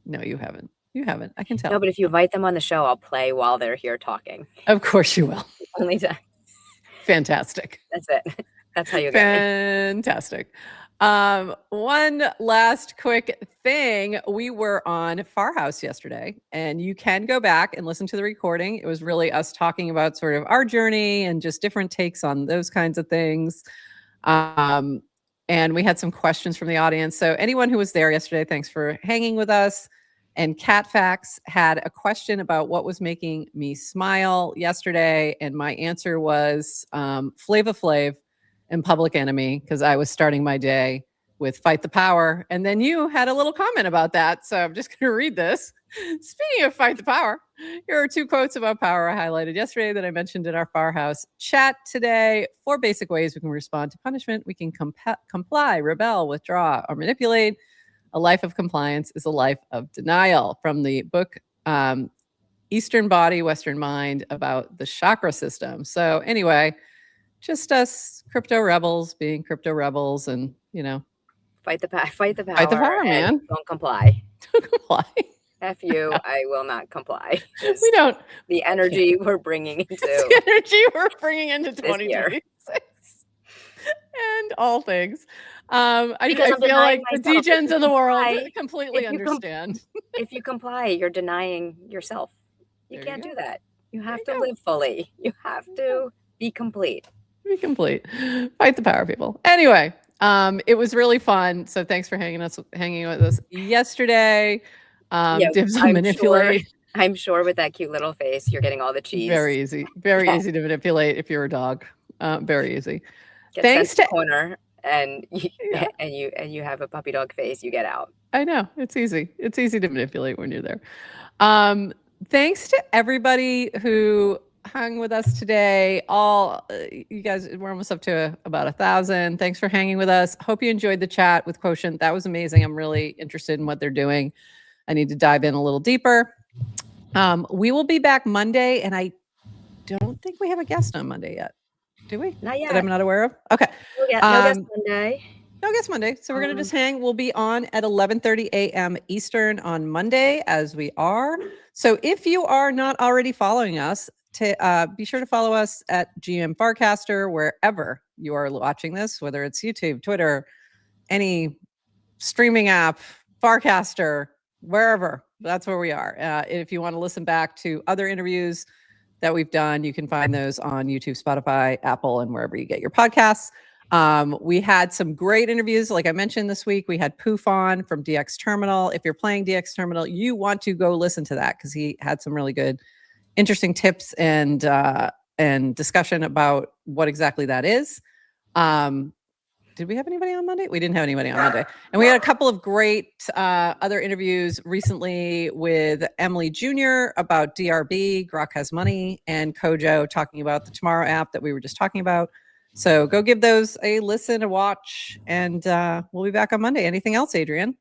No, you haven't. You haven't. I can tell. No, but if you invite them on the show, I'll play while they're here talking. Of course you will. Only time. Fantastic. That's it. That's how you get me. Fantastic. One last quick thing. We were on Farhouse yesterday, and you can go back and listen to the recording. It was really us talking about sort of our journey and just different takes on those kinds of things. And we had some questions from the audience. So anyone who was there yesterday, thanks for hanging with us. And Catfax had a question about what was making me smile yesterday. And my answer was Flava Flav and Public Enemy, because I was starting my day with Fight the Power. And then you had a little comment about that. So I'm just going to read this. Speaking of Fight the Power, here are 2 quotes about power I highlighted yesterday that I mentioned in our Farhouse chat today. 4 basic ways we can respond to punishment. We can comply, rebel, withdraw, or manipulate. A life of compliance is a life of denial, from the book Eastern Body, Western Mind, about the chakra system. So anyway, just us crypto rebels being crypto rebels, and Fight the power. Fight the power, man. Don't comply. Don't comply. F you, I will not comply. We don't. The energy we're bringing into the energy we're bringing into 2026 and all things. I feel like the degens of the world completely understand. If you comply, you're denying yourself. You can't do that. You have to live fully. You have to be complete. Be complete. Fight the power, people. Anyway, it was really fun. So thanks for hanging with us yesterday. Dibs on manipulate. I'm sure with that cute little face, you're getting all the cheese. Very easy. Very easy to manipulate if you're a dog. Very easy. Thanks to corner, and you have a puppy dog face, you get out. I know. It's easy. It's easy to manipulate when you're there. Thanks to everybody who hung with us today. You guys, we're almost up to about 1,000. Thanks for hanging with us. Hope you enjoyed the chat with Quotient. That was amazing. I'm really interested in what they're doing. I need to dive in a little deeper. We will be back Monday, and I don't think we have a guest on Monday yet. Do we? Not yet. That I'm not aware of? Okay. No guest Monday. No guest Monday. So we're going to just hang. We'll be on at 11:30 a.m. Eastern on Monday, as we are. So if you are not already following us, be sure to follow us at GM Farcaster, wherever you are watching this, whether it's YouTube, Twitter, any streaming app, Farcaster, wherever. That's where we are. If you want to listen back to other interviews that we've done, you can find those on YouTube, Spotify, Apple, and wherever you get your podcasts. We had some great interviews. Like I mentioned this week, we had Poof on from DX Terminal. If you're playing DX Terminal, you want to go listen to that, because he had some really good, interesting tips and discussion about what exactly that is. did we have anybody on Monday? We didn't have anybody on Monday. And we had a couple of great other interviews recently with Emily Jr. about DRB, Grok Has Money, and Kojo talking about the Tomorrow app that we were just talking about. So go give those a listen, a watch, and we'll be back on Monday. Anything else, Adrienne?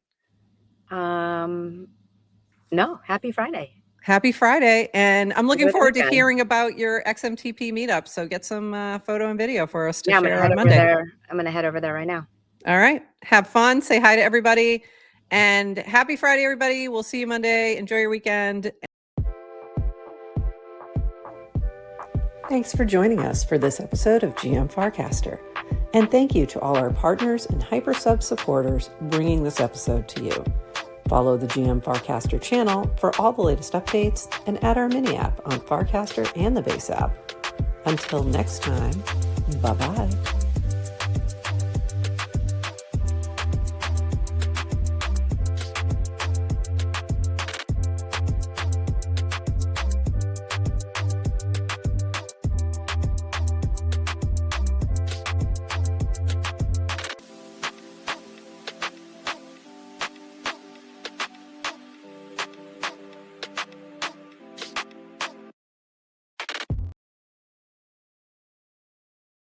No, happy Friday. Happy Friday. And I'm looking forward to hearing about your XMTP meetup. So get some photo and video for us to share on Monday. I'm going to head over there right now. All right. Have fun. Say hi to everybody. And happy Friday, everybody. We'll see you Monday. Enjoy your weekend. Thanks for joining us for this episode of GM Farcaster. And thank you to all our partners and HyperSub supporters bringing this episode to you. Follow the GM Farcaster channel for all the latest updates and add our mini app on Farcaster and the base app. Until next time, bye-bye.